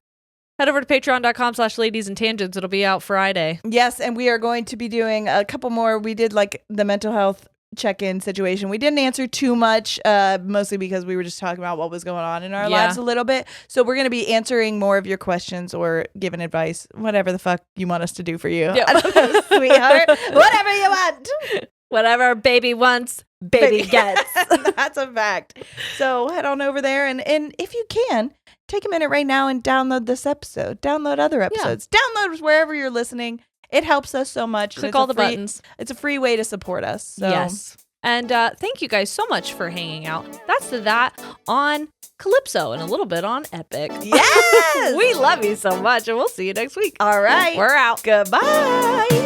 [SPEAKER 2] head over to patreon.com/ladiesandtangents. It'll be out Friday.
[SPEAKER 1] Yes, and we are going to be doing a couple more. We did like the mental health check-in situation. We didn't answer too much, mostly because we were just talking about what was going on in our lives a little bit. So we're going to be answering more of your questions or giving advice, whatever the fuck you want us to do for you.
[SPEAKER 2] Yeah.
[SPEAKER 1] I don't know, sweetheart. Whatever you want.
[SPEAKER 2] Whatever baby wants, baby gets.
[SPEAKER 1] That's a fact. So head on over there and if you can, take a minute right now and download this episode. Download other episodes. Download wherever you're listening. It helps us so much.
[SPEAKER 2] Click all the buttons.
[SPEAKER 1] It's a free way to support us. So.
[SPEAKER 2] Yes. And thank you guys so much for hanging out. That's that on Calypso and a little bit on Epic.
[SPEAKER 1] Yes!
[SPEAKER 2] We love you so much, and we'll see you next week.
[SPEAKER 1] All right.
[SPEAKER 2] We're out.
[SPEAKER 1] Goodbye.